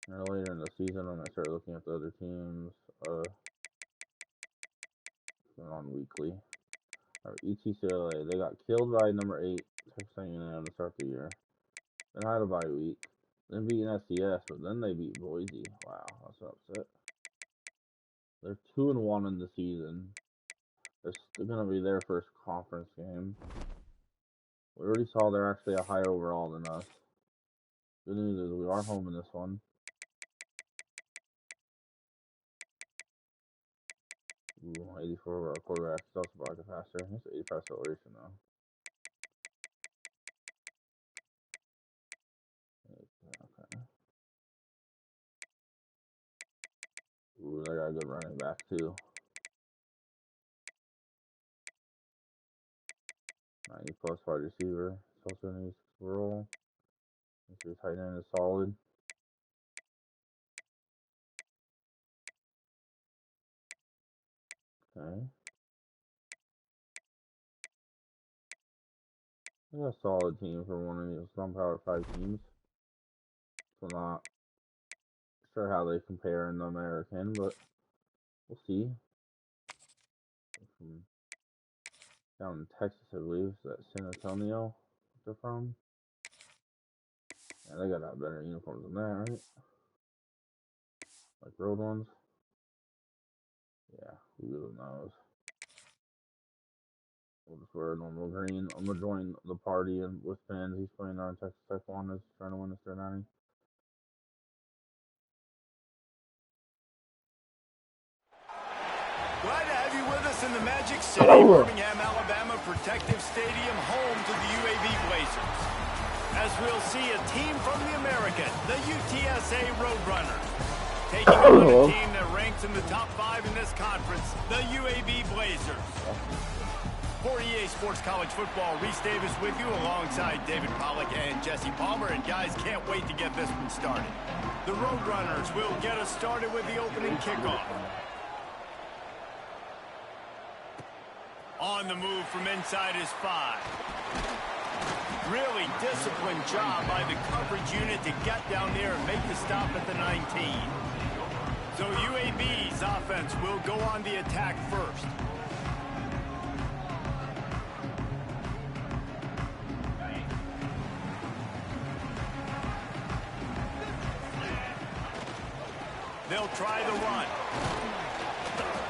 A: Later in the season, I'm gonna start looking at the other teams. On weekly. UTCLA, they got killed by number 8 Texas A&M to start the year. Then had a bye week. Then beat an SCS, but then they beat Boise. Wow, that's an upset. They're 2-1 in the season. They're still gonna be their first conference game. We already saw they're actually a higher overall than us. Good news is we are home in this one. Ooh, 84 our quarterback. He's also blocked faster. He's 85 acceleration though. Okay. Ooh, they got a good running back too. 90 plus wide receiver. It's also needs roll. Your tight end is solid. Okay. They got a solid team for one of these some Power 5 teams. So not sure how they compare in the American, but we'll see. From down in Texas, I believe. Is that San Antonio they're from? Yeah, they gotta have better uniforms than that, right? Like road ones. Yeah, who really knows? We'll just wear a normal green. I'm gonna join the party and with fans. He's playing on Texas Tech one is trying to win this 390.
B: Glad to have you with us in the Magic City, Birmingham, Alabama Protective Stadium, home to the UAB Blazers. As we'll see a team from the American, the UTSA Roadrunners, taking on a team that ranks in the top 5 in this conference, the UAB Blazers. For EA Sports College Football, Reese Davis with you alongside David Pollack and Jesse Palmer. And guys, can't wait to get this one started. The Roadrunners will get us started with the opening kickoff. On the move from inside his 5. Really disciplined job by the coverage unit to get down there and make the stop at the 19. So UAB's offense will go on the attack first. They'll try the run.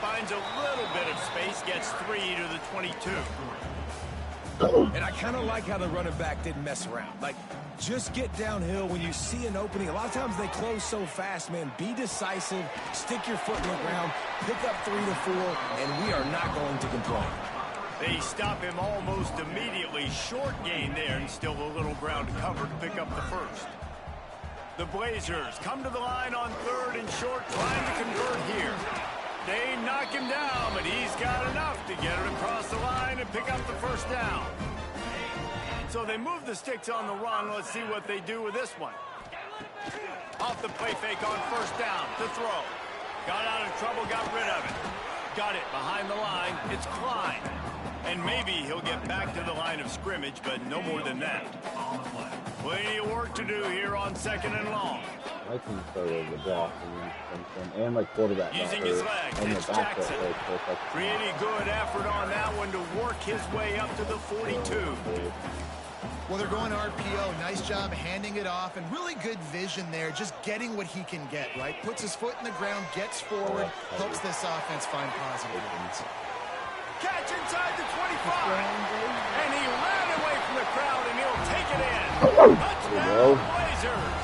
B: Finds a little bit of space, gets 3 to the 22.
D: And I kind of like how the running back didn't mess around. Like, just get downhill when you see an opening. A lot of times they close so fast, man. Be decisive, stick your foot in the ground, pick up 3 to 4, and we are not going to complain.
B: They stop him almost immediately. Short gain there, and still a little ground to cover to pick up the first. The Blazers come to the line on 3rd and short, trying to convert here. They knock him down, but he's got enough to get it across the line and pick up the first down. So they move the sticks on the run. Let's see what they do with this one. Off the play fake on 1st down to throw. Got out of trouble, got rid of it. Got it behind the line. It's Klein. And maybe he'll get back to the line of scrimmage, but no more than that. Plenty of work to do here on 2nd and long.
A: I can start over the block and my quarterback.
B: Using his legs, it's Jackson. Pretty good effort on that one to work his way up to the 42.
C: Well, they're going RPO. Nice job handing it off, and really good vision there, just getting what he can get, right? Puts his foot in the ground, gets forward, helps this offense find positive points.
B: Catch inside the 25, and he ran away from the crowd, and he'll take it in. Touchdown, Blazers.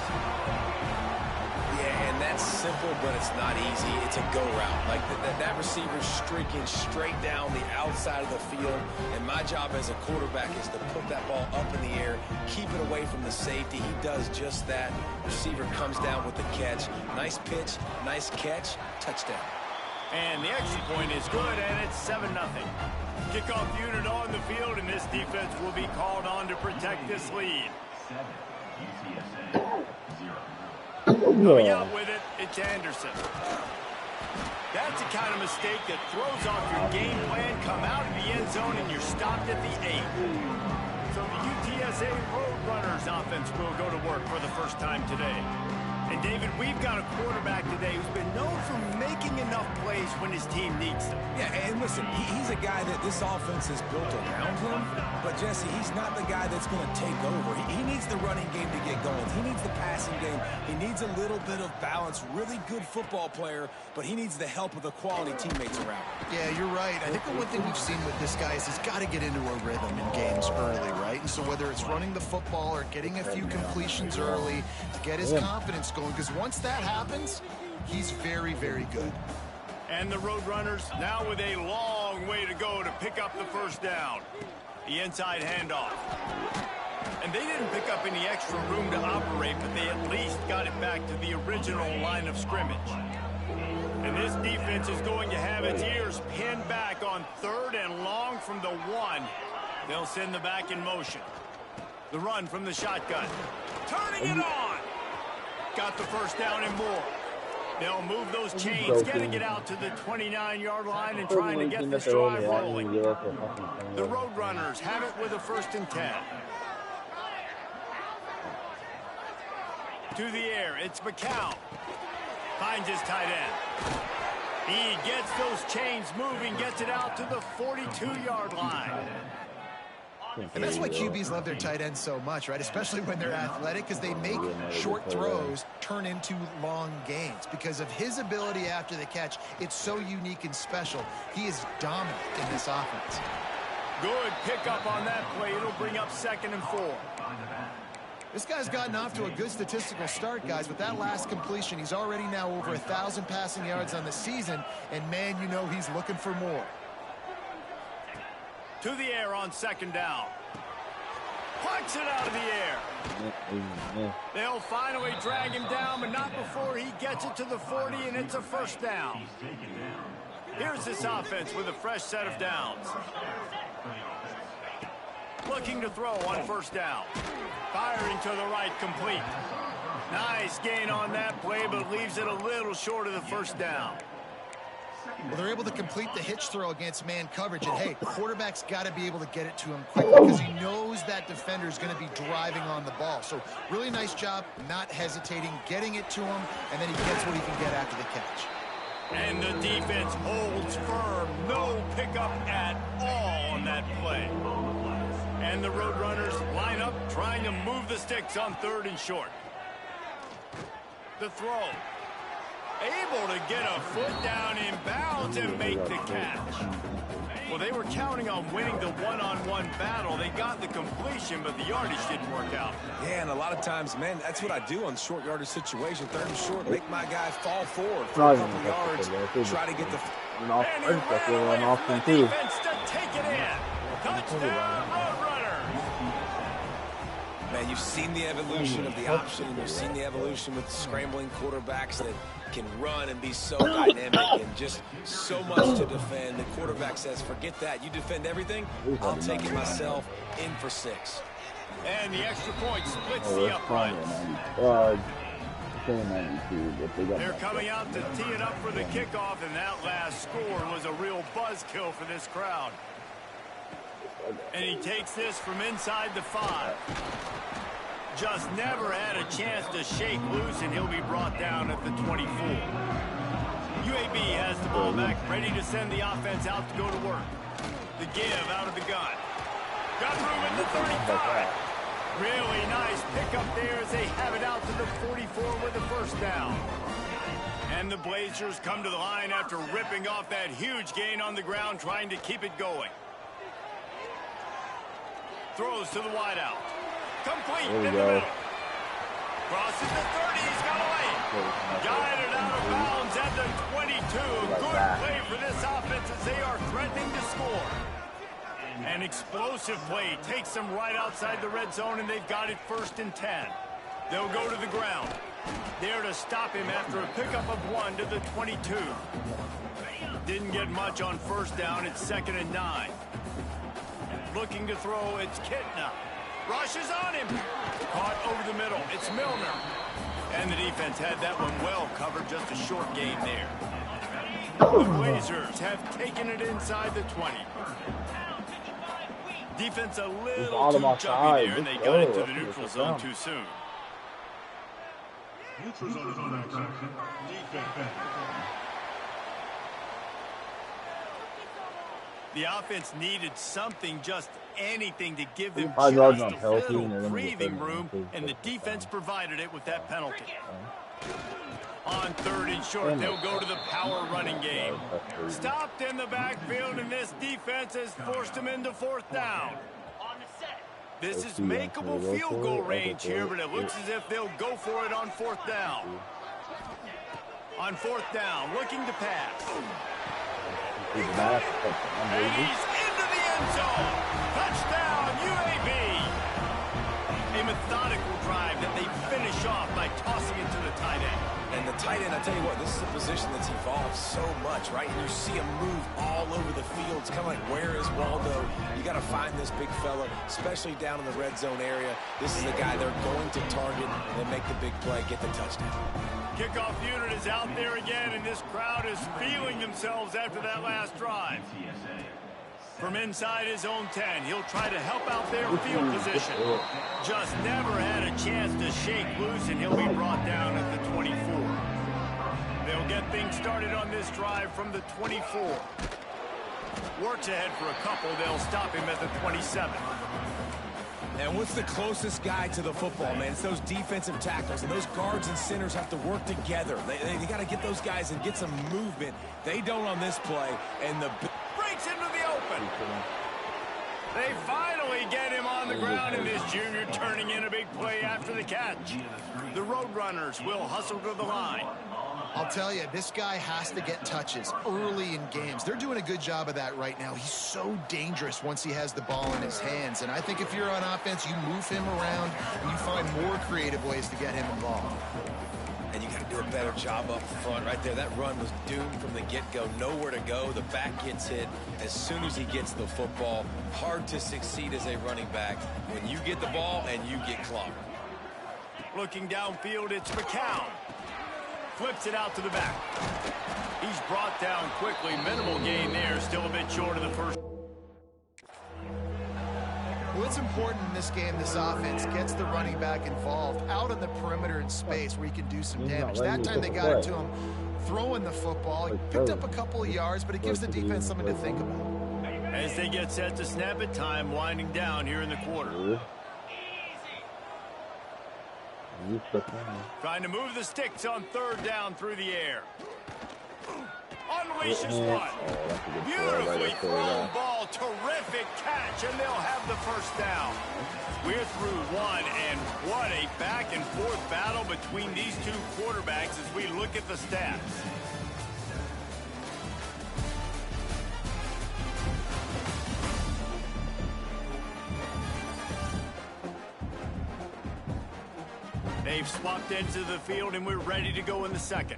D: Yeah, and that's simple, but it's not easy. It's a go route. Like that receiver's streaking straight down the outside of the field, and my job as a quarterback is to put that ball up in the air, keep it away from the safety. He does just that. Receiver comes down with the catch. Nice pitch, nice catch, touchdown.
B: And the extra point is good, and it's 7-0. Kickoff unit on the field, and this defense will be called on to protect this lead.
F: 7, UTSA 0.
B: Going out with it, it's Anderson. That's the kind of mistake that throws off your game plan. Come out of the end zone, and you're stopped at the 8. So the UTSA Roadrunners offense will go to work for the first time today. And, David, we've got a quarterback today who's been known for making enough plays when his team needs them.
D: Yeah, and listen, he's a guy that this offense is built around him. But, Jesse, he's not the guy that's going to take over. He needs the running game to get going. He needs the passing game. He needs a little bit of balance. Really good football player, but he needs the help of the quality teammates around him.
C: Yeah, you're right. I think the one thing we've seen with this guy is he's got to get into a rhythm in games early, right? And so whether it's running the football or getting a few completions early to get his confidence going, because once that happens, he's very, very good.
B: And the Roadrunners now with a long way to go to pick up the first down. The inside handoff. And they didn't pick up any extra room to operate, but they at least got it back to the original line of scrimmage. And this defense is going to have its ears pinned back on 3rd and long from the 1. They'll send the back in motion. The run from the shotgun. Turning it on. Got the first down and more. They'll move those chains, getting it out to the 29-yard line and trying to get this drive rolling. The Roadrunners have it with a 1st and 10. To the air, it's McCown. Finds his tight end. He gets those chains moving, gets it out to the 42-yard line.
C: And that's why QBs love their tight ends so much, right? Especially when they're athletic, because they make short throws turn into long gains. Because of his ability after the catch, it's so unique and special. He is dominant in this offense.
B: Good pickup on that play. It'll bring up 2nd and 4.
C: This guy's gotten off to a good statistical start, guys. With that last completion, he's already now over 1,000 passing yards on the season. And, man, you know he's looking for more.
B: To the air on 2nd down. Punts it out of the air. They'll finally drag him down, but not before he gets it to the 40, and it's a 1st down. Here's this offense with a fresh set of downs. Looking to throw on 1st down. Firing to the right, complete. Nice gain on that play, but leaves it a little short of the 1st down.
C: Well, they're able to complete the hitch throw against man coverage. And, hey, the quarterback's got to be able to get it to him quickly because he knows that defender is going to be driving on the ball. So really nice job not hesitating, getting it to him, and then he gets what he can get after the catch.
B: And the defense holds firm. No pickup at all on that play. And the Roadrunners line up trying to move the sticks on 3rd and short. The throw. Able to get a foot down in bounds and make the catch. Well, they were counting on winning the one-on-one battle. They got the completion, but the yardage didn't work out.
D: Yeah, and a lot of times, man, that's what I do on short yardage situation. 3rd and short, make my guy fall forward for a couple yards. Try to get the...
B: And he ran away from the defense to take it in. Touchdown, Roadrunners.
D: Man, you've seen the evolution of the option, and you've seen the evolution with scrambling quarterbacks that can run and be so dynamic and just so much to defend. The quarterback says, forget that. You defend everything, I'll take it myself. In for 6.
B: And the extra point splits the uprights. They're coming out to tee it up for the kickoff, and that last score was a real buzzkill for this crowd. And he takes this from inside the 5. Just never had a chance to shake loose, and he'll be brought down at the 24. UAB has the ball back, ready to send the offense out to go to work. The give out of the gun. Got room at the 35. Really nice pickup there as they have it out to the 44 with the 1st down. And the Blazers come to the line after ripping off that huge gain on the ground, trying to keep it going. Throws to the wideout. Complete in the middle. Crosses the 30. He's got away. Guided out of bounds at the 22. Good play for this offense as they are threatening to score. An explosive play takes them right outside the red zone, and they've got it 1st and 10. They'll go to the ground. There to stop him after a pickup of 1 to the 22. Didn't get much on 1st down. It's 2nd and 9. Looking to throw, it's Kitna. Rushes on him. Caught over the middle. It's Milner. And the defense had that one well covered. Just a short gain there. The Blazers have taken it inside the 20. Defense a little too jumpy there, and they got it to the neutral zone too soon.
F: Neutral zone is on action. Defense.
B: The offense needed something, just anything to give them
A: High
B: just
A: yards
B: a
A: on penalty,
B: little
A: and then
B: breathing
A: the
B: room, and the defense provided it with that penalty. On 3rd and short, they'll go to the power running game. Stopped in the backfield, and this defense has forced them into 4th down. This is makeable field goal range here, but it looks as if they'll go for it on 4th down. On 4th down, looking to pass.
A: And
B: he's into the end zone. Touchdown, UAB. A methodical drive that they finish off by tossing it to the tight end.
D: And the tight end, I tell you what, this is a position that's evolved so much, right? And you see him move all over the field. It's kind of like, where is Waldo? You got to find this big fella, especially down in the red zone area. This is the guy they're going to target and make the big play, get the touchdown.
B: Kickoff unit is out there again, and this crowd is feeling themselves after that last drive. From inside his own 10, he'll try to help out their field position. Just never had a chance to shake loose, and he'll be brought down at the 24. They'll get things started on this drive from the 24. Works ahead for a couple. They'll stop him at the 27.
D: And what's the closest guy to the football, man? It's those defensive tackles, and those guards and centers have to work together. They got to get those guys and get some movement. They don't on this play, and the
B: breaks into the open. They finally get him on the ground, and this junior turning in a big play after the catch. The Roadrunners will hustle to the line.
C: I'll tell you, this guy has to get touches early in games. They're doing a good job of that right now. He's so dangerous once he has the ball in his hands. And I think if you're on offense, you move him around and you find more creative ways to get him involved.
D: And you got to do a better job up front right there. That run was doomed from the get-go. Nowhere to go. The back gets hit as soon as he gets the football. Hard to succeed as a running back when you get the ball and you get clobbered.
B: Looking downfield, it's McCown. Flips it out to the back. He's brought down quickly. Minimal gain there. Still a bit short of the first.
C: What's important in this game, this offense gets the running back involved out on the perimeter in space where he can do some damage. That time they got it to him throwing the football. He picked up a couple of yards, but it gives the defense something to think about.
B: As they get set to snap it, time winding down here in the quarter. Trying to move the sticks on 3rd down through the air. Unleashes one. Beautifully thrown ball. Terrific catch, and they'll have the first down. We're through one, and what a back-and-forth battle between these two quarterbacks as we look at the stats. They've swapped into the field, and we're ready to go in the second.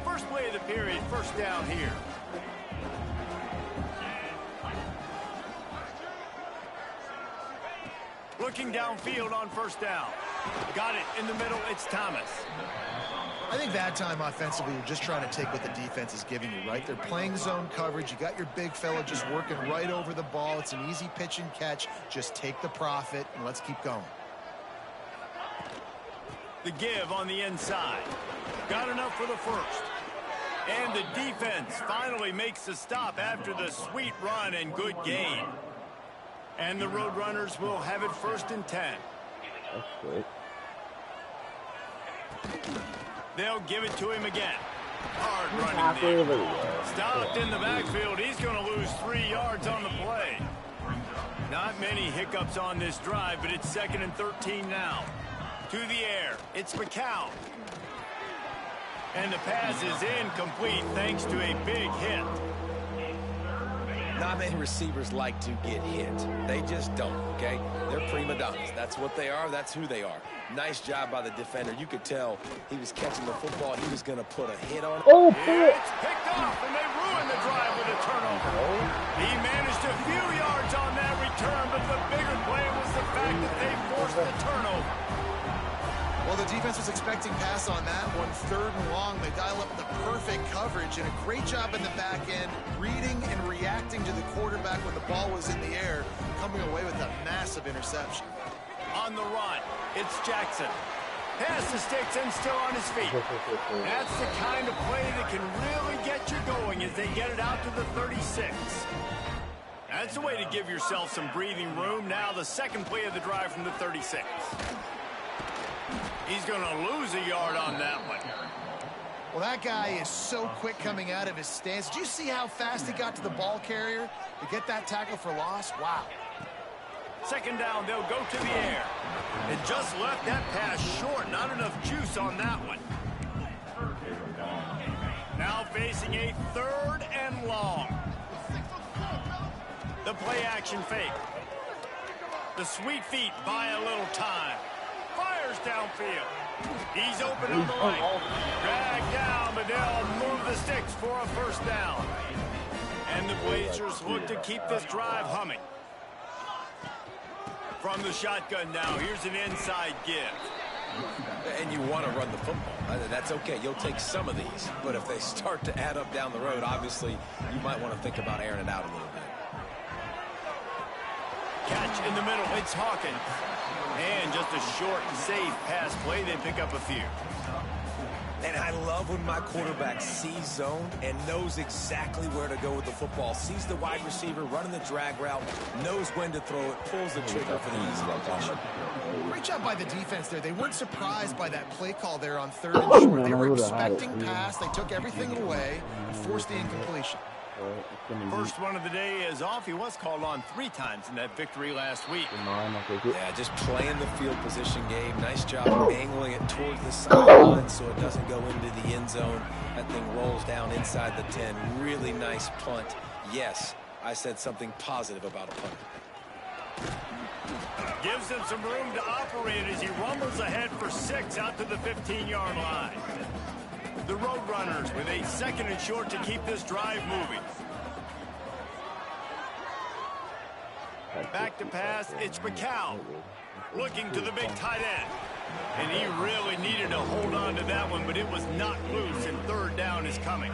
B: First play of the period, first down here. Looking downfield on first down. Got it in the middle, it's Thomas.
C: I think that time offensively, you're just trying to take what the defense is giving you, right? They're playing zone coverage. You got your big fella just working right over the ball. It's an easy pitch and catch. Just take the profit, and let's keep going.
B: The give on the inside. Got enough for the first. And the defense finally makes the stop after the sweet run and good gain. And the Roadrunners will have it 1st and 10.
A: That's great.
B: They'll give it to him again. Hard running there. Stopped in the backfield. He's going to lose 3 yards on the play. Not many hiccups on this drive, but it's 2nd and 13 now. To the air. It's McCown. And the pass is incomplete thanks to a big hit.
D: Not many receivers like to get hit. They just don't, okay? They're prima donnas. That's what they are. That's who they are. Nice job by the defender. You could tell he was catching the football. He was going to put a hit on it.
A: Oh,
B: it's picked off, and they ruined the drive with a turnover. He managed a few yards on that return, but the bigger play was the fact that they forced the turnover.
C: Well, the defense was expecting pass on that one. 3rd and long, they dial up the perfect coverage, and a great job in the back end, reading and reacting to the quarterback when the ball was in the air, coming away with a massive interception.
B: On the run, it's Jackson. Pass the sticks and still on his feet. That's the kind of play that can really get you going as they get it out to the 36. That's a way to give yourself some breathing room. Now the second play of the drive from the 36. He's going to lose a yard on that one.
C: Well, that guy is so quick coming out of his stance. Did you see how fast he got to the ball carrier to get that tackle for loss? Wow.
B: Second down, they'll go to the air. And just left that pass short. Not enough juice on that one. Now facing a 3rd and long. The play action fake. The sweet feet buy a little time. Fires downfield. He's open on the right. Dragged down, but they'll move the sticks for a first down. And the Blazers look to keep this drive humming. From the shotgun now, here's an inside give.
D: And you want to run the football. That's okay. You'll take some of these. But if they start to add up down the road, obviously, you might want to think about airing it out a little bit.
B: Catch in the middle. It's Hawkins. And just a short and safe pass play. They pick up a few.
D: And I love when my quarterback sees zone and knows exactly where to go with the football. Sees the wide receiver running the drag route, knows when to throw it, pulls the trigger for the easy completion.
C: Great job by the defense there. They weren't surprised by that play call there on 3rd and short. They were expecting pass. They took everything away and forced the incompletion.
B: First one of the day is off. He was called on 3 times in that victory last week.
D: Yeah, just playing the field position game. Nice job angling it towards the sideline so it doesn't go into the end zone. That thing rolls down inside the 10. Really nice punt. Yes, I said something positive about a punt.
B: Gives him some room to operate as he rumbles ahead for 6 out to the 15-yard line. The Roadrunners with a 2nd and short to keep this drive moving. Back to pass, it's McCown. Looking to the big tight end. And he really needed to hold on to that one, but it was not loose, and 3rd down is coming.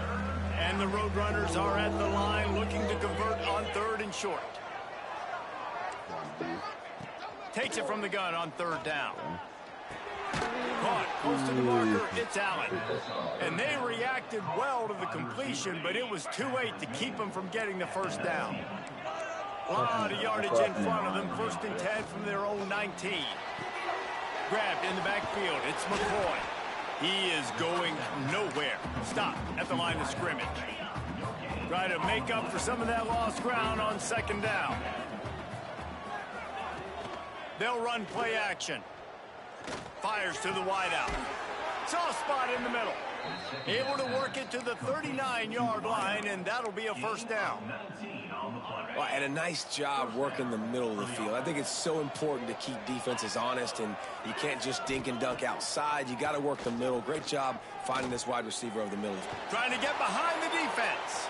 B: And the Roadrunners are at the line looking to convert on 3rd and short. Takes it from the gun on 3rd down. Caught close to the marker, it's Allen. And they reacted well to the completion, but it was too late to keep them from getting the first down. A lot of yardage in front of them, 1st and 10 from their own 19. Grabbed in the backfield, it's McCoy. He is going nowhere. Stop at the line of scrimmage. Try to make up for some of that lost ground on 2nd down. They'll run play action. Fires to the wideout. Soft spot in the middle. Able to work it to the 39-yard line, and that'll be a first down.
D: Well, and a nice job working the middle of the field. I think it's so important to keep defenses honest, and you can't just dink and dunk outside. You got to work the middle. Great job finding this wide receiver over the middle.
B: Trying to get behind the defense.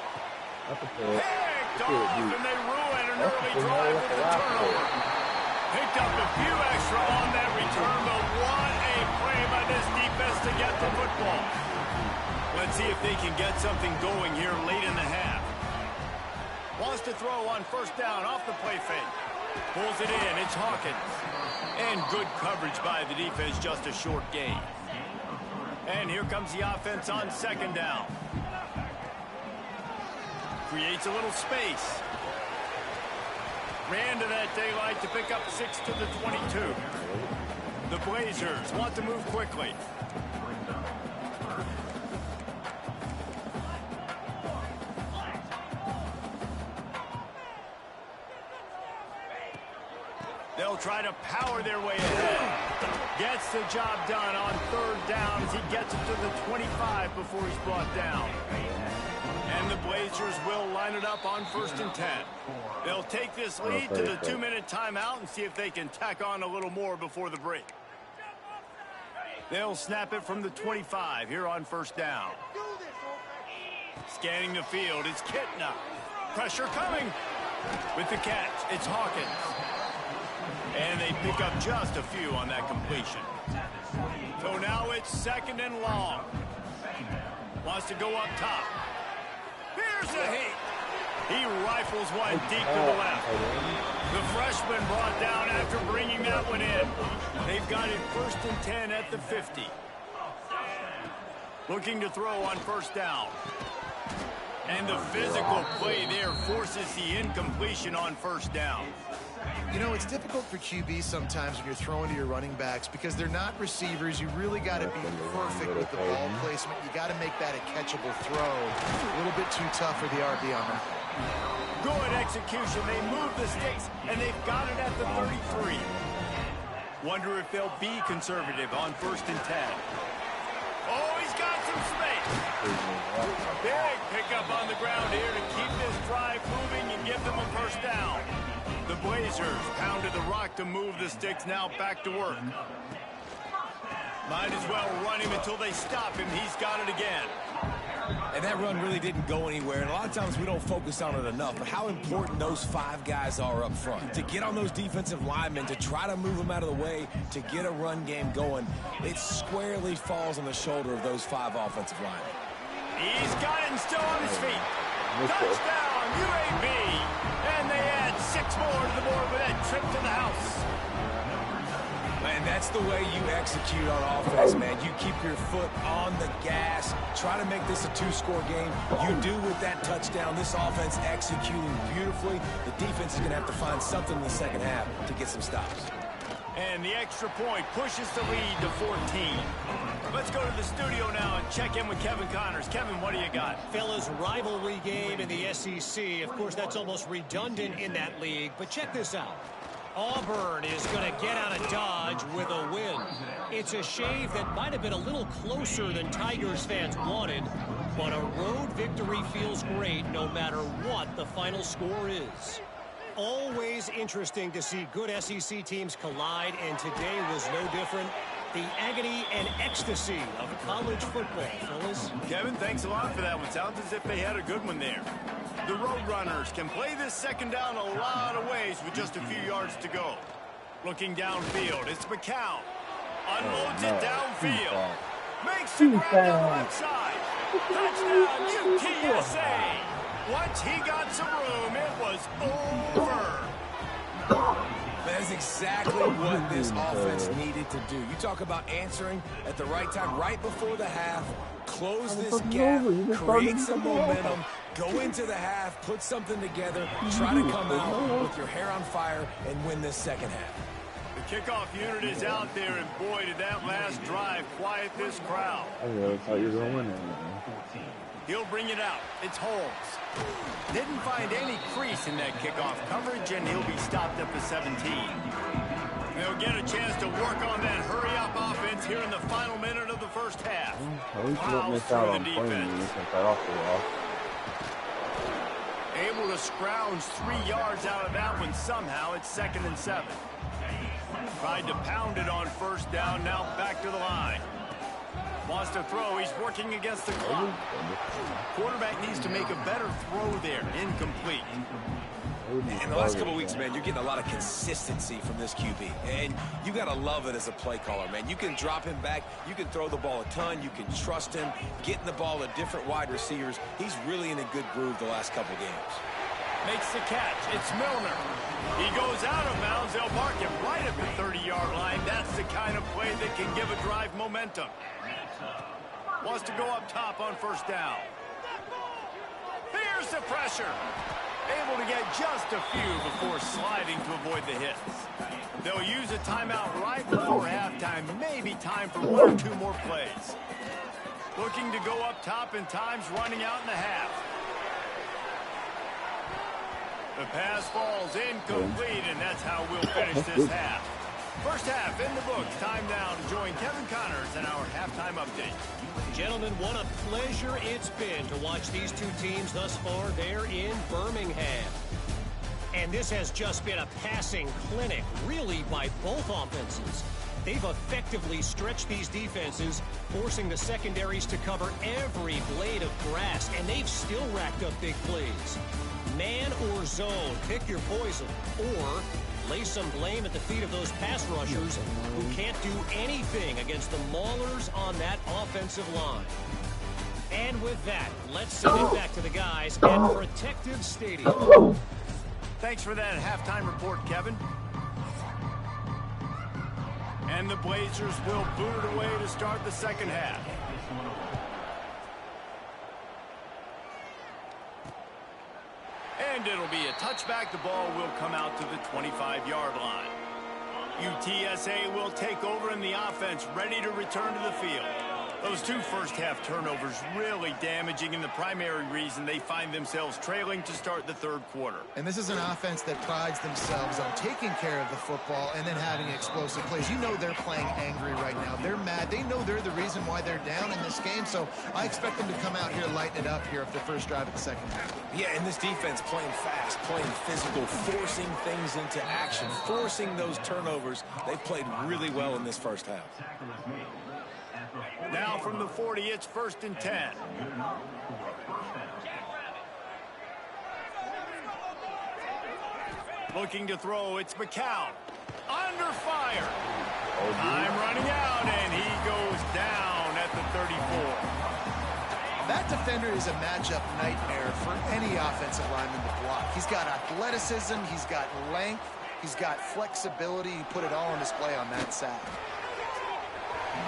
B: Picked off, and they ruin an early drive with the turnover. Picked up a few extra on that return, but what a play by this defense to get the football. Let's see if they can get something going here late in the half. Wants to throw on 1st down off the play fake. Pulls it in, it's Hawkins. And good coverage by the defense, just a short gain. And here comes the offense on 2nd down. Creates a little space. Ran to that daylight to pick up 6 to the 22. The Blazers want to move quickly. They'll try to power their way ahead. Gets the job done on 3rd down as he gets it to the 25 before he's brought down. And the Blazers will line it up on 1st and 10. They'll take this lead to the 2-minute timeout and see if they can tack on a little more before the break. They'll snap it from the 25 here on 1st down. Scanning the field, it's Kitna. Pressure coming. With the catch, it's Hawkins. And they pick up just a few on that completion. So now it's 2nd and long. Wants to go up top. Here's a heat. He rifles one deep to the left. The freshman brought down after bringing that one in. They've got it 1st and 10 at the 50. Looking to throw on 1st down. And the physical play there forces the incompletion on 1st down.
C: You know, it's difficult for QB sometimes when you're throwing to your running backs because they're not receivers. You really got to be perfect with the ball placement. You got to make that a catchable throw. A little bit too tough for the RB on that.
B: Good execution. They move the sticks, and they've got it at the 33. Wonder if they'll be conservative on 1st and 10. Oh, he's got some space. Big pickup on the ground here to keep this drive moving and give them a 1st down. The Blazers pounded the rock to move the sticks, now back to work. Might as well run him until they stop him. He's got it again.
D: And that run really didn't go anywhere. And a lot of times we don't focus on it enough, but how important those 5 guys are up front. To get on those defensive linemen, to try to move them out of the way, to get a run game going, it squarely falls on the shoulder of those 5 offensive linemen.
B: He's got it and still on his feet. Touchdown, UAB. And they add 6 more to the board with that trip to the house.
D: And that's the way you execute on offense, man. You keep your foot on the gas. Try to make this a 2-score game. You do with that touchdown. This offense executing beautifully. The defense is going to have to find something in the second half to get some stops.
B: And the extra point pushes the lead to 14. Let's go to the studio now and check in with Kevin Connors. Kevin, what do you got?
E: Fellas, rivalry game in the SEC. Of course, that's almost redundant in that league. But check this out. Auburn is going to get out of Dodge with a win. It's a shave that might have been a little closer than Tigers fans wanted, but a road victory feels great no matter what the final score is. Always interesting to see good SEC teams collide, and today was no different. The agony and ecstasy of college football, fellas.
B: Kevin, thanks a lot for that one. Sounds as if they had a good one there. The Roadrunners can play this second down a lot of ways with just a few yards to go. Looking downfield, it's McCown. Unloads it downfield. Makes the grab down the left side. Touchdown, UTSA. Once he got some room, it was over.
D: That's exactly what this offense needed to do. You talk about answering at the right time, right before the half, close this gap, create some momentum, go into the half, put something together, try to come out with your hair on fire and win this second half.
B: The kickoff unit is out there, and boy, did that last drive quiet this crowd.
A: I really thought you were going to win it.
B: He'll bring it out. It's Holmes. Didn't find any crease in that kickoff coverage, and he'll be stopped at the 17. They'll get a chance to work on that hurry-up offense here in the final minute of the first half.
A: At least you don't miss out on playing you since that off the wall.
B: Able to scrounge 3 yards out of that one somehow. It's 2nd and 7. Tried to pound it on 1st down, now back to the line. Wants to throw. He's working against the clock. Quarterback needs to make a better throw there. Incomplete.
D: In the last couple of weeks, man, you're getting a lot of consistency from this QB. And you got to love it as a play caller, man. You can drop him back. You can throw the ball a ton. You can trust him. Getting the ball to different wide receivers. He's really in a good groove the last couple games.
B: Makes the catch. It's Milner. He goes out of bounds. They'll mark him right at the 30-yard line. That's the kind of play that can give a drive momentum. Wants to go up top on 1st down. Here's the pressure. Able to get just a few before sliding to avoid the hits. They'll use a timeout right before halftime. Maybe time for 1 or 2 more plays. Looking to go up top, and time's running out in the half. The pass falls incomplete, and that's how we'll finish this half. First half in the books. Time now to join Kevin Connors in our halftime update.
E: Gentlemen, what a pleasure it's been to watch these two teams thus far there in Birmingham. And this has just been a passing clinic, really, by both offenses. They've effectively stretched these defenses, forcing the secondaries to cover every blade of grass, and they've still racked up big plays. Man or zone, pick your poison, or lay some blame at the feet of those pass rushers who can't do anything against the maulers on that offensive line. And with that, let's send it back to the guys at Protective Stadium.
B: Thanks for that halftime report, Kevin. And the Blazers will boot it away to start the second half. And it'll be a touchback. The ball will come out to the 25-yard line. UTSA will take over in the offense, ready to return to the field. Those two first-half turnovers really damaging, and the primary reason they find themselves trailing to start the third quarter.
C: And this is an offense that prides themselves on taking care of the football and then having explosive plays. You know they're playing angry right now. They're mad. They know they're the reason why they're down in this game, so I expect them to come out here, lighten it up here for the first drive of the second half.
D: Yeah, and this defense playing fast, playing physical, forcing things into action, forcing those turnovers. They've played really well in this first half.
B: Now from the 40, it's 1st and 10. Looking to throw, it's McCown. Under fire. Time running out, and he goes down at the 34.
C: That defender is a matchup nightmare for any offensive lineman to block. He's got athleticism, he's got length, he's got flexibility. He put it all on display on that sack.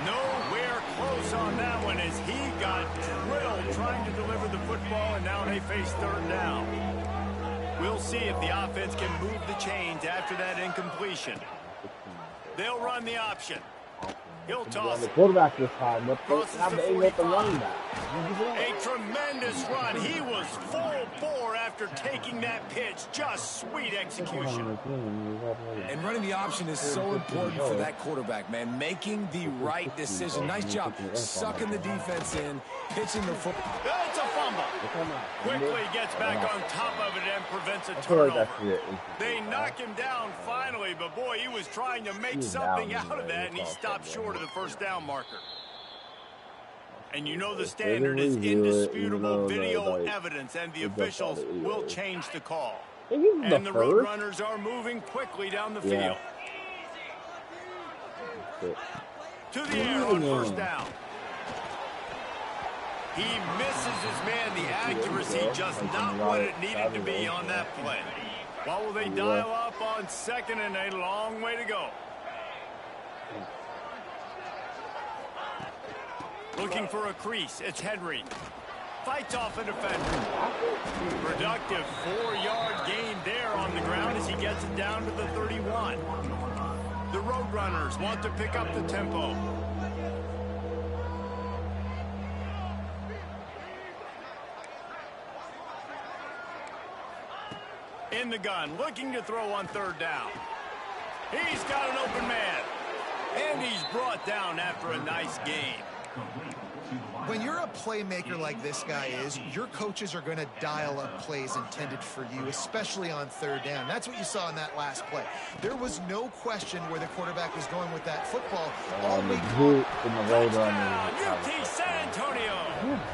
B: Nowhere close on that one as he got drilled trying to deliver the football, and now they face 3rd down. We'll see if the offense can move the chains after that incompletion. They'll run the option. He'll toss
A: the quarterback this time. Let's
B: have
A: the aim with the running back.
B: A tremendous run. He was full bore after taking that pitch. Just sweet execution.
D: And running the option is so important for that quarterback, man. Making the right decision. Nice job sucking the defense in, pitching the football.
B: It's a fumble. Quickly gets back on top of it and prevents a turnover. They knock him down finally, but boy, he was trying to make something out of that, and he stopped short of the 1st down marker. And you know the standard is indisputable video evidence, and the officials will change the call. And the road runners are moving quickly down the field. To the air on 1st down. He misses his man. The accuracy just not what it needed to be on that play. What will they dial up on 2nd and a long way to go? Looking for a crease. It's Henry. Fights off a defender. Productive 4-yard gain there on the ground as he gets it down to the 31. The Roadrunners want to pick up the tempo. In the gun, looking to throw on 3rd down. He's got an open man. And he's brought down after a nice game.
C: When you're a playmaker like this guy is, your coaches are going to dial up plays intended for you, especially on 3rd down. That's what you saw in that last play. There was no question where the quarterback was going with that football.
B: UT San Antonio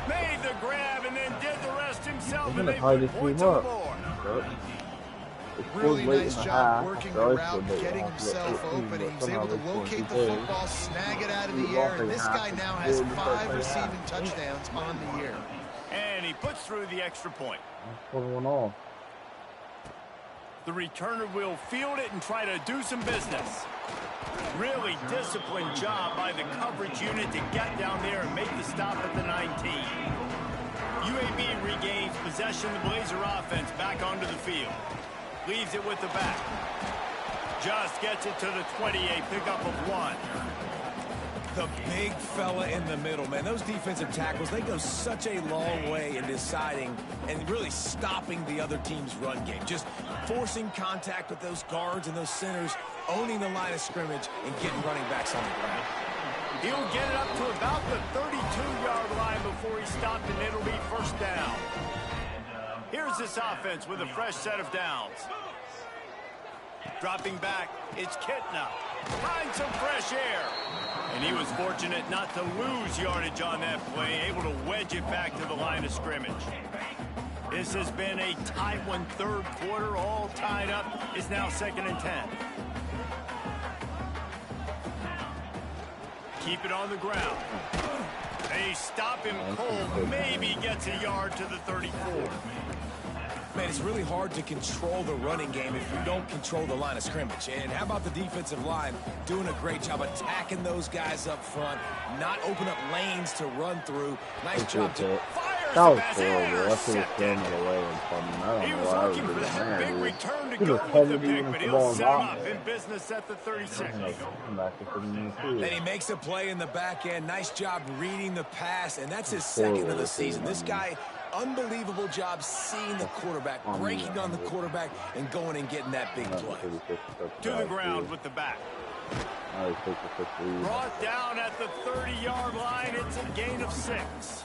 B: made the grab and then did the rest himself, and they put points on the board.
C: Really nice job working the route, getting himself open. He was able to locate the football, snag it out of the air, and this guy now has 5 receiving touchdowns on the year.
B: And he puts through the extra point. The returner will field it and try to do some business. Really disciplined job by the coverage unit to get down there and make the stop at the 19. UAB regains possession. The Blazer offense back onto the field. Leaves it with the back. Just gets it to the 20, a pickup of 1.
D: The big fella in the middle, man. Those defensive tackles, they go such a long way in deciding and really stopping the other team's run game. Just forcing contact with those guards and those centers, owning the line of scrimmage, and getting running backs on the ground.
B: He'll get it up to about the 32-yard line before he stopped, and it'll be 1st down. Here's this offense with a fresh set of downs. Dropping back, it's Kitna. Finds some fresh air. And he was fortunate not to lose yardage on that play, able to wedge it back to the line of scrimmage. This has been a tight one, 3rd quarter, all tied up. It's now 2nd and 10. Keep it on the ground. They stop him cold, maybe gets a yard to the 34.
D: Man, it's really hard to control the running game if you don't control the line of scrimmage. And how about the defensive line doing a great job attacking those guys up front, not open up lanes to run through. Nice job to fire.
A: That was horrible. I should have thrown it away.
B: He was looking for that big return to go with the pick, but he'll set him up in business at the 36.
D: Then he makes a play in the back end. Nice job reading the pass, and that's his second of the season. This guy, unbelievable job seeing the quarterback, breaking on the quarterback, and going and getting that big play.
B: To the ground with the back. Brought down at the 30-yard line. It's a gain of 6.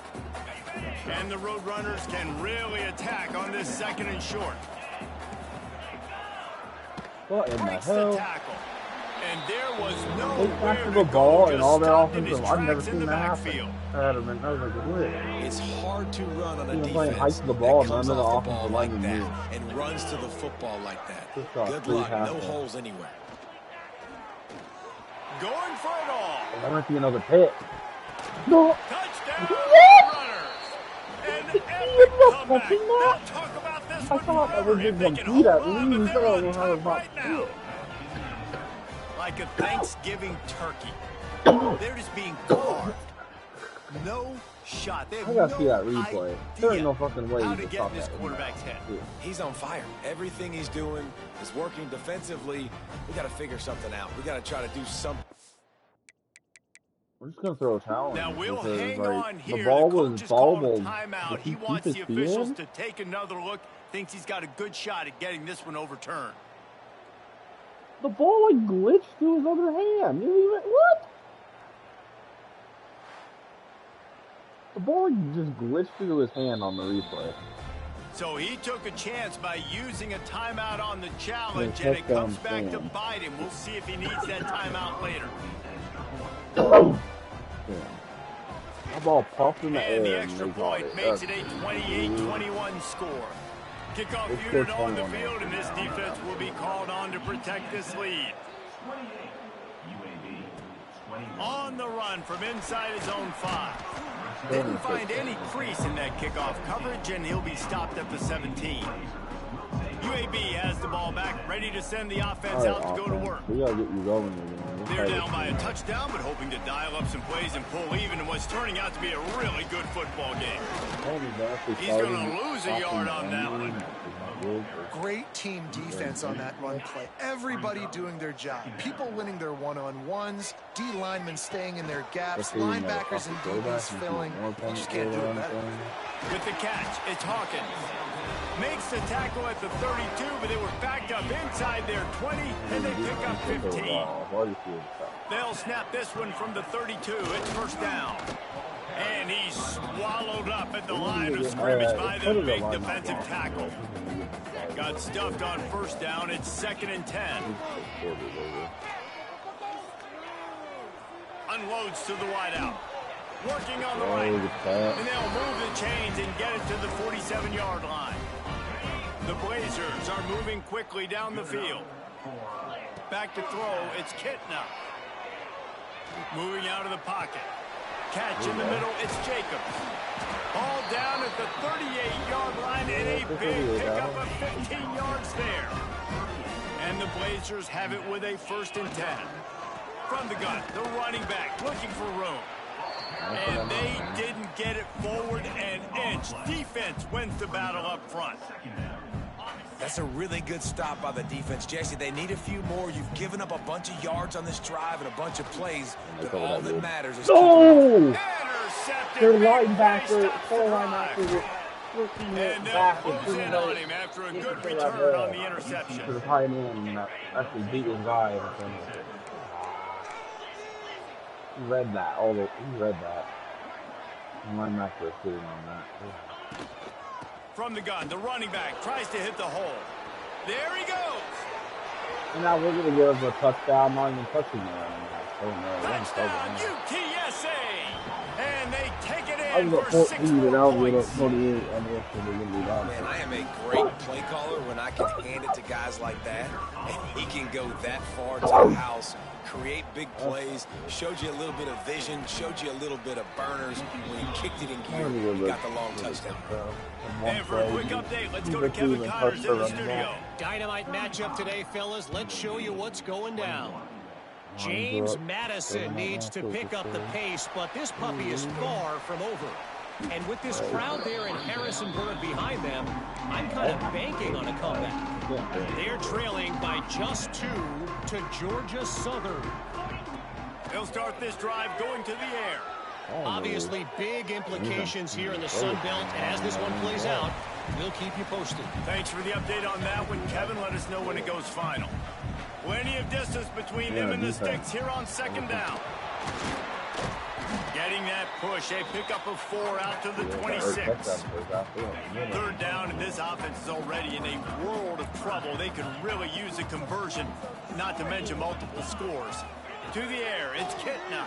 B: And the Roadrunners can really attack on this second and short.
A: What in the
B: Breaks
A: hell?
B: the tackle. And there was no
A: They tackle the ball and all their offensive. I've never seen that happen. That was like a glitch.
D: It's hard to run on a
A: Even playing
D: defense
A: high to the ball,
D: that comes
A: none of the
D: off the ball
A: offensive
D: like
A: linemen
D: that
A: move.
D: and runs to the football like that.
A: Good
D: Good luck. No holes anywhere.
B: Going for it all.
A: That might be another pick. No.
B: Touchdown,
A: Yes!
B: Runners. An
A: You
B: epic
A: look
B: comeback.
A: fucking
B: Now
A: nuts.
B: talk about this
A: I
B: one
A: thought that was
B: forever.
A: just
B: If they
A: one
B: can
A: beat
B: hold
A: at
B: on,
A: least.
B: but
A: You
B: they're
A: said
B: on
A: I was
B: top
A: about
B: right now. Like a Thanksgiving turkey. They're just being carved. No shot. They have
A: I gotta see that
B: no
A: replay. There ain't no
B: idea
A: fucking way
B: how
A: you
B: to
A: can
B: get
A: stop
B: in this
A: that.
B: quarterback's head.
D: He's on fire. Everything he's doing is working defensively. We got to figure something out. We got to try to do something.
A: We're just gonna throw a towel.
B: Now we'll hang
A: like,
B: on here.
A: The ball
B: The
A: was
B: coach has called a
A: bobbled.
B: timeout. He wants the officials to take another look. Thinks he's got a good shot at getting this one overturned.
A: The ball like glitched through his other hand. What? The ball just glitched through his hand on the replay.
B: So he took a chance by using a timeout on the challenge, and it comes back to bite him. We'll see if he needs that timeout later.
A: That ball popped in the air.
B: And the extra point makes it a 28-21 score. Kickoff unit on the field, and this defense will be called on to protect this lead. On the run from inside his own 5. Didn't find any crease in that kickoff coverage, and he'll be stopped at the 17. UAB has the ball back, ready to send the offense out to go to work.
A: We gotta get you going again.
B: They're down by a touchdown, but hoping to dial up some plays and pull even in what's turning out to be a really good football game. He's going to lose a yard on that one.
C: Great team defense on that run play. Everybody doing their job. People winning their one-on-ones. D linemen staying in their gaps. Linebackers and DBs filling. You just can't do it better.
B: With the catch, it's Hawkins. Makes the tackle at the 32, but they were backed up inside their 20, and they pick up 15. They'll snap this one from the 32. It's first down. And he's swallowed up at the line of scrimmage by the big defensive tackle. Got stuffed on first down. It's 2nd and 10. Unloads to the wideout. Working on the right. And they'll move the chains and get it to the 47-yard line. The Blazers are moving quickly down the field. Back to throw. It's Kitna. Moving out of the pocket. Catch in the middle. It's Jacobs. All down at the 38-yard line, and a big pickup of 15 yards there. And the Blazers have it with a 1st and 10. From the gun, the running back looking for room. And they didn't get it forward an inch. Defense wins the battle up front.
D: That's a really good stop by the defense. Jesse, they need a few more. You've given up a bunch of yards on this drive and a bunch of plays, but all that matters is
A: No!
B: Intercepted.
A: Their linebacker,
B: And they'll close in on him after a good return on the interception.
A: To the tight end, actually beat his guy. He read that. He read that. The linebacker was sitting on that.
B: From the gun, the running back tries to hit the hole. There he goes.
A: And now we're going to give a touchdown, not even touching it.
B: Touchdown, UTSA. And they take it
A: I
B: in
A: was
B: for
A: at
B: 6
A: 14 and I
B: more
A: was
B: points.
A: at 28 and the rest of the game.
D: Man, I am a great play caller when I can hand it to guys like that. And he can go that far to the house, create big plays, showed you a little bit of vision, showed you a little bit of burners. When he kicked it in gear, he got the long touchdown.
B: And for a quick update, let's go to Kevin Connors in the studio.
E: Dynamite matchup today, fellas. Let's show you what's going down. James Madison needs to pick up the pace, but this puppy is far from over. And with this crowd there and Harrisonburg behind them, I'm kind of banking on a comeback. They're trailing by just 2 to Georgia Southern.
B: They'll start this drive going to the air.
E: Obviously, big implications here in the Sun Belt, and as this one plays out, we'll keep you posted.
B: Thanks for the update on that one, Kevin. Let us know when it goes final. Plenty of distance between them and the sticks here on second down. Getting that push, a pickup of 4 out to the 26. Third down, and this offense is already in a world of trouble. They could really use a conversion, not to mention multiple scores. To the air, it's Kitna.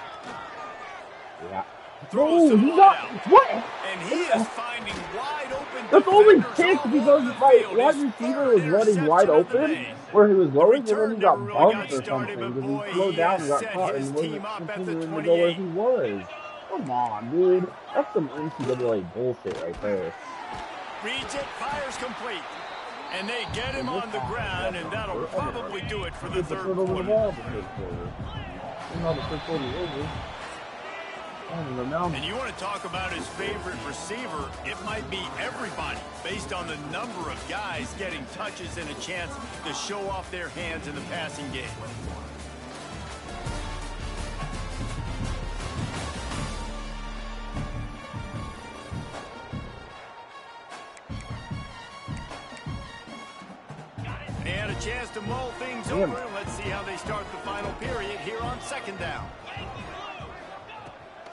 A: Yeah.
B: Throws to the
A: What?
B: And he is finding wide open.
A: That's only kicked because my wide receiver was running wide open where he was going, and then he got bumped or something because he slowed down and got caught and wasn't continuing to go where he was. Come on, dude. That's some NCAA bullshit right there.
B: Reads it, fires complete. And they get him on the ground, and that'll probably do it for the third quarter. And you want to talk about his favorite receiver, it might be everybody, based on the number of guys getting touches and a chance to show off their hands in the passing game. They had a chance to mull things over. Let's see how they start the final period here on second down.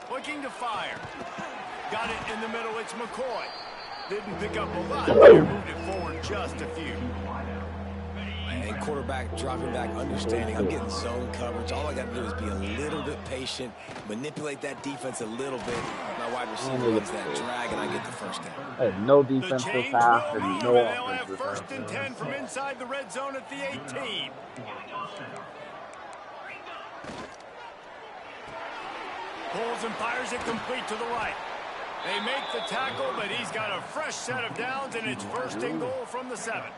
B: Looking to fire. Got it in the middle. It's McCoy. Didn't pick up a lot there. Moved it forward just a few.
D: And quarterback dropping back, understanding I'm getting zone coverage. All I got to do is be a little bit patient, manipulate that defense a little bit. My wide receiver runs that drag, and I get the first down.
A: No defense so fast and no
B: They'll have
A: offense.
B: first and 10 from inside the red zone at the 18. Pulls and fires it complete to the right. They make the tackle, but he's got a fresh set of downs, and it's first and goal from the 7.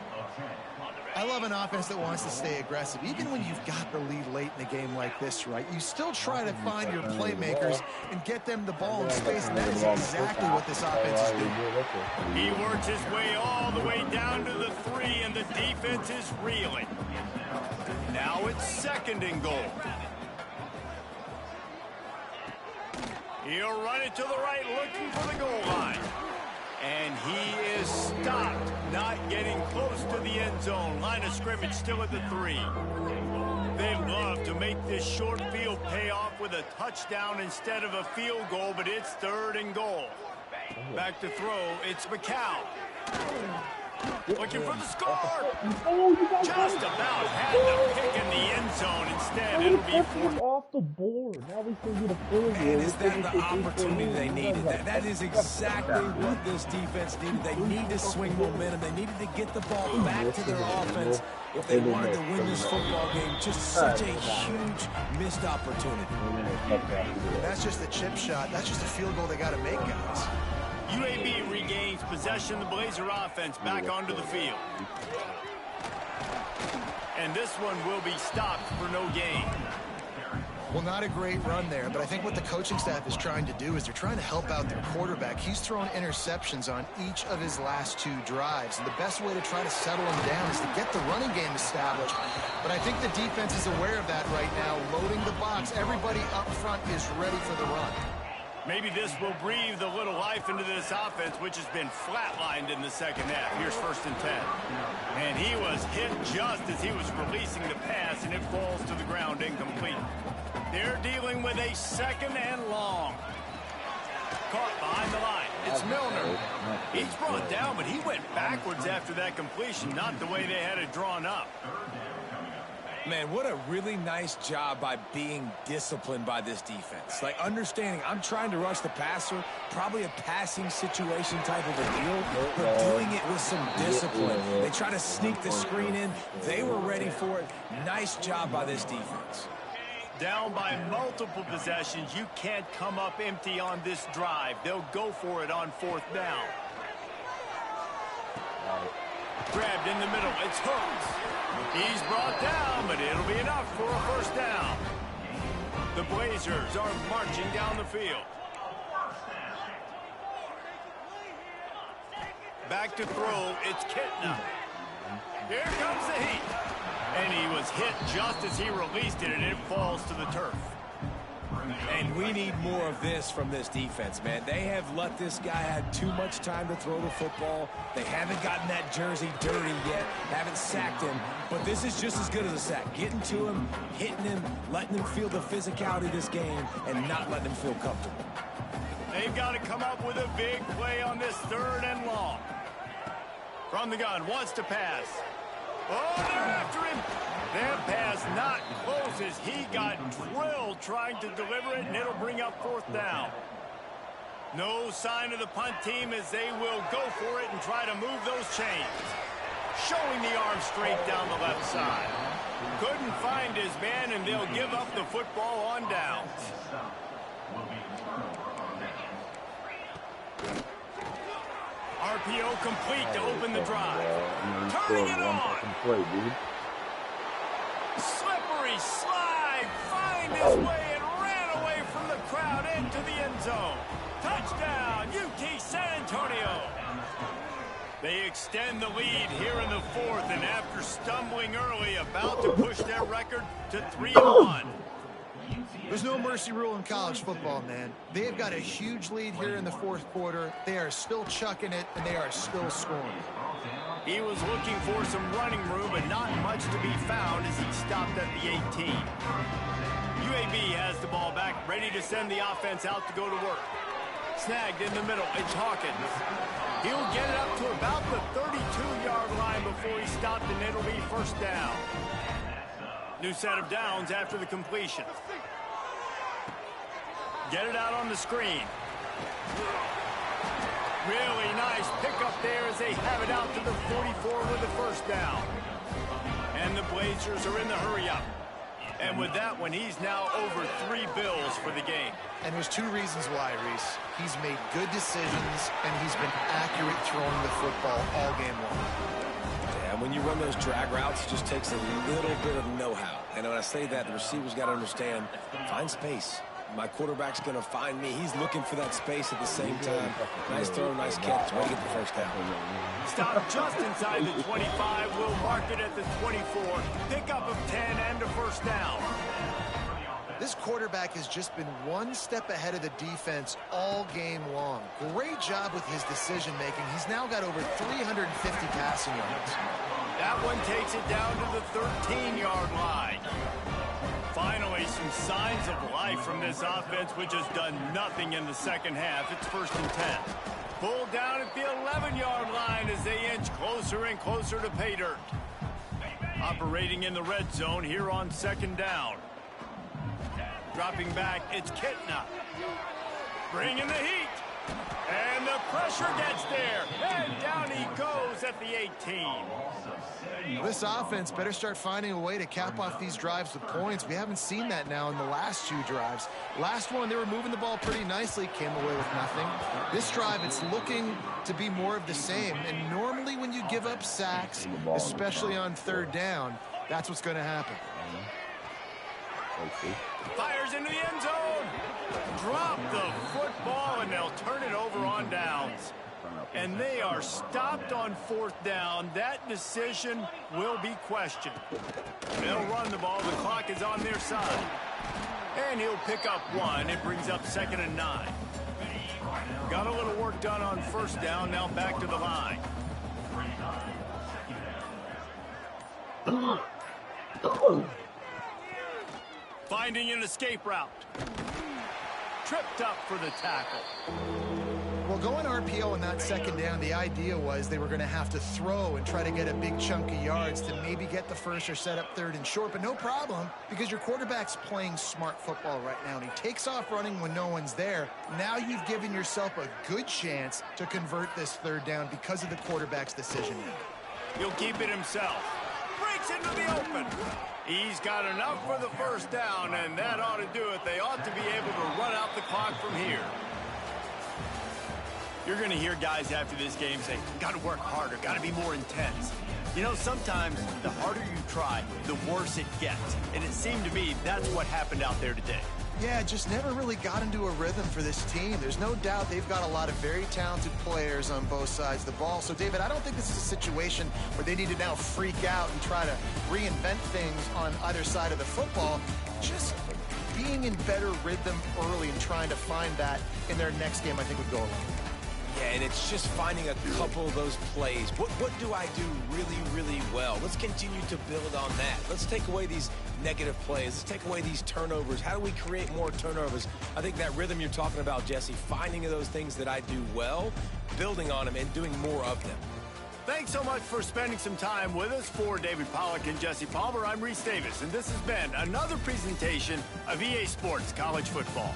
C: I love an offense that wants to stay aggressive. Even when you've got the lead late in a game like this, right, you still try to find your playmakers and get them the ball in space, and that is exactly what this offense is doing.
B: He works his way all the way down to the 3, and the defense is reeling. Now it's second and goal. He'll run it to the right, looking for the goal line. And he is stopped, not getting close to the end zone. Line of scrimmage still at the 3. They'd love to make this short field pay off with a touchdown instead of a field goal, but it's third and goal. Back to throw, it's McCown. Looking for the score. Just about had the pick in the end zone. Instead, it'll be
A: off the board. Now we can get a field goal.
D: And is that the opportunity they needed? That is exactly what this defense needed. They need to swing momentum. They needed to get the ball back to their offense if they wanted to win this football game. Just such a huge missed opportunity.
C: That's just a chip shot. That's just a field goal they got to make, guys.
B: UAB regains possession. The Blazer offense back onto the field. And this one will be stopped for no gain.
C: Well, not a great run there, but I think what the coaching staff is trying to do is they're trying to help out their quarterback. He's thrown interceptions on each of his last 2 drives, and the best way to try to settle him down is to get the running game established. But I think the defense is aware of that right now, loading the box. Everybody up front is ready for the run.
B: Maybe this will breathe a little life into this offense, which has been flatlined in the second half. Here's first and 10. And he was hit just as he was releasing the pass, and it falls to the ground incomplete. They're dealing with a second and long. Caught behind the line. It's Milner. He's brought down, but he went backwards after that completion, not the way they had it drawn up.
D: Man, what a really nice job by being disciplined by this defense. Like, understanding I'm trying to rush the passer, probably a passing situation type of a deal, but doing it with some discipline. They try to sneak the screen in. They were ready for it. Nice job by this defense.
B: Down by multiple possessions, you can't come up empty on this drive. They'll go for it on 4th down. Grabbed in the middle, it's Hooks. He's brought down, but it'll be enough for a first down. The Blazers are marching down the field. Back to throw, it's Kitna. Here comes the heat. And he was hit just as he released it, and it falls to the turf.
D: And we need more of this from this defense, man. They have let this guy have too much time to throw the football. They haven't gotten that jersey dirty yet, haven't sacked him. But this is just as good as a sack. Getting to him, hitting him, letting him feel the physicality of this game, and not letting him feel comfortable.
B: They've got to come up with a big play on this 3rd and long. From the gun, wants to pass. Oh, they're after him. That pass not close as he got drilled trying to deliver it, and it'll bring up 4th down. No sign of the punt team as they will go for it and try to move those chains. Showing the arm straight down the left side. Couldn't find his man, and they'll give up the football on downs. RPO complete to open the drive. Turning it on. Slippery slide. Find his way and ran away from the crowd into the end zone. Touchdown, UT San Antonio. They extend the lead here in the 4th, and after stumbling early, about to push their record to 3-1.
C: There's no mercy rule in college football, man. They've got a huge lead here in the 4th quarter. They are still chucking it, and they are still scoring.
B: He was looking for some running room, but not much to be found as he stopped at the 18. UAB has the ball back, ready to send the offense out to go to work. Snagged in the middle, it's Hawkins. He'll get it up to about the 32-yard line before he stopped, and it'll be 1st down. New set of downs after the completion. Get it out on the screen. Really nice pickup there as they have it out to the 44 with the 1st down. And the Blazers are in the hurry-up. And with that one, he's now over 3 bills for the game.
C: And there's 2 reasons why, Reese. He's made good decisions, and he's been accurate throwing the football all game long.
D: And when you run those drag routes, it just takes a little bit of know-how. And when I say that, the receiver's got to understand, find space. My quarterback's going to find me. He's looking for that space at the same time. Nice throw, nice catch. Way to get the 1st down.
B: Stop just inside the 25. We'll mark it at the 24. Pickup of 10 and a 1st down.
C: This quarterback has just been one step ahead of the defense all game long. Great job with his decision-making. He's now got over 350 passing yards.
B: That one takes it down to the 13-yard line. Finally, some signs of life from this offense, which has done nothing in the 2nd half. It's 1st and 10. Pulled down at the 11-yard line as they inch closer and closer to pay dirt. Operating in the red zone here on 2nd down. Dropping back, it's Kitna. Bringing the heat. And the pressure gets there. And down he goes at the 18.
C: This offense better start finding a way to cap off these drives with points. We haven't seen that now in the last 2 drives. Last one, they were moving the ball pretty nicely, came away with nothing. This drive, it's looking to be more of the same. And normally when you give up sacks, especially on 3rd down, that's what's going to happen.
B: Fires into the end zone. Drop the football, and they'll turn it over on downs. And they are stopped on 4th down. That decision will be questioned. They'll run the ball. The clock is on their side. And he'll pick up 1. It brings up 2nd and 9. Got a little work done on 1st down. Now back to the line. Finding an escape route. Tripped up for the tackle.
C: Well, going RPO on that 2nd down, the idea was they were going to have to throw and try to get a big chunk of yards to maybe get the 1st or set up 3rd and short, but no problem because your quarterback's playing smart football right now, and he takes off running when no one's there. Now you've given yourself a good chance to convert this 3rd down because of the quarterback's decision making.
B: He'll keep it himself. Breaks into the open. He's got enough for the 1st down, and that ought to do it. They ought to be able to run out the clock from here. You're going to hear guys after this game say, got to work harder, got to be more intense. You know, sometimes the harder you try, the worse it gets. And it seemed to me that's what happened out there today.
C: Yeah, just never really got into a rhythm for this team. There's no doubt they've got a lot of very talented players on both sides of the ball. So, David, I don't think this is a situation where they need to now freak out and try to reinvent things on either side of the football. Just being in better rhythm early and trying to find that in their next game, I think, would go a long way.
D: Yeah, and it's just finding a couple of those plays. What do I do really, really well? Let's continue to build on that. Let's take away these negative plays. Let's take away these turnovers. How do we create more turnovers? I think that rhythm you're talking about, Jesse, finding those things that I do well, building on them, and doing more of them.
B: Thanks so much for spending some time with us. For David Pollack and Jesse Palmer, I'm Reese Davis, and this has been another presentation of EA Sports College Football.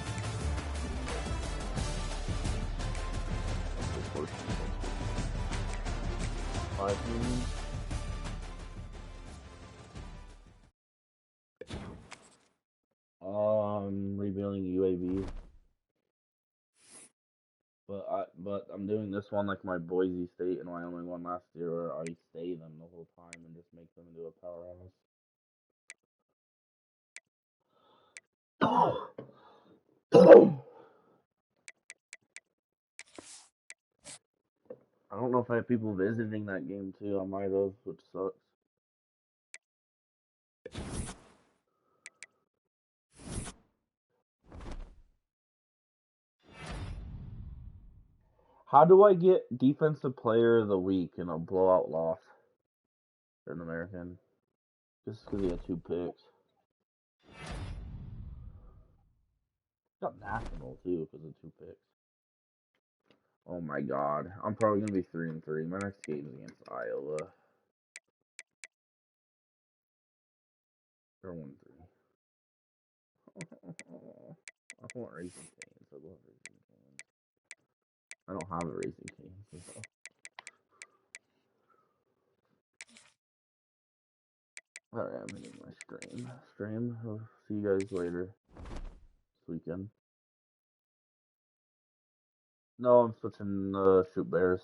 A: Rebuilding UAB. But I'm doing this one like my Boise State and Wyoming one last year, where I stay them the whole time and just make them into a powerhouse. I don't know if I have people visiting that game too. I might have, which sucks. How do I get Defensive Player of the Week in a blowout loss for an American? Just because he had 2 picks. Got national too because of 2 picks. Oh my god, I'm probably gonna be 3-3. My next game is against Iowa. They're 1-3. I want Racing Canes. I love Racing Canes. I don't have a Racing Canes. So. Alright, I'm ending my stream. I'll see you guys later this weekend. No, I'm switching Shoot Bears.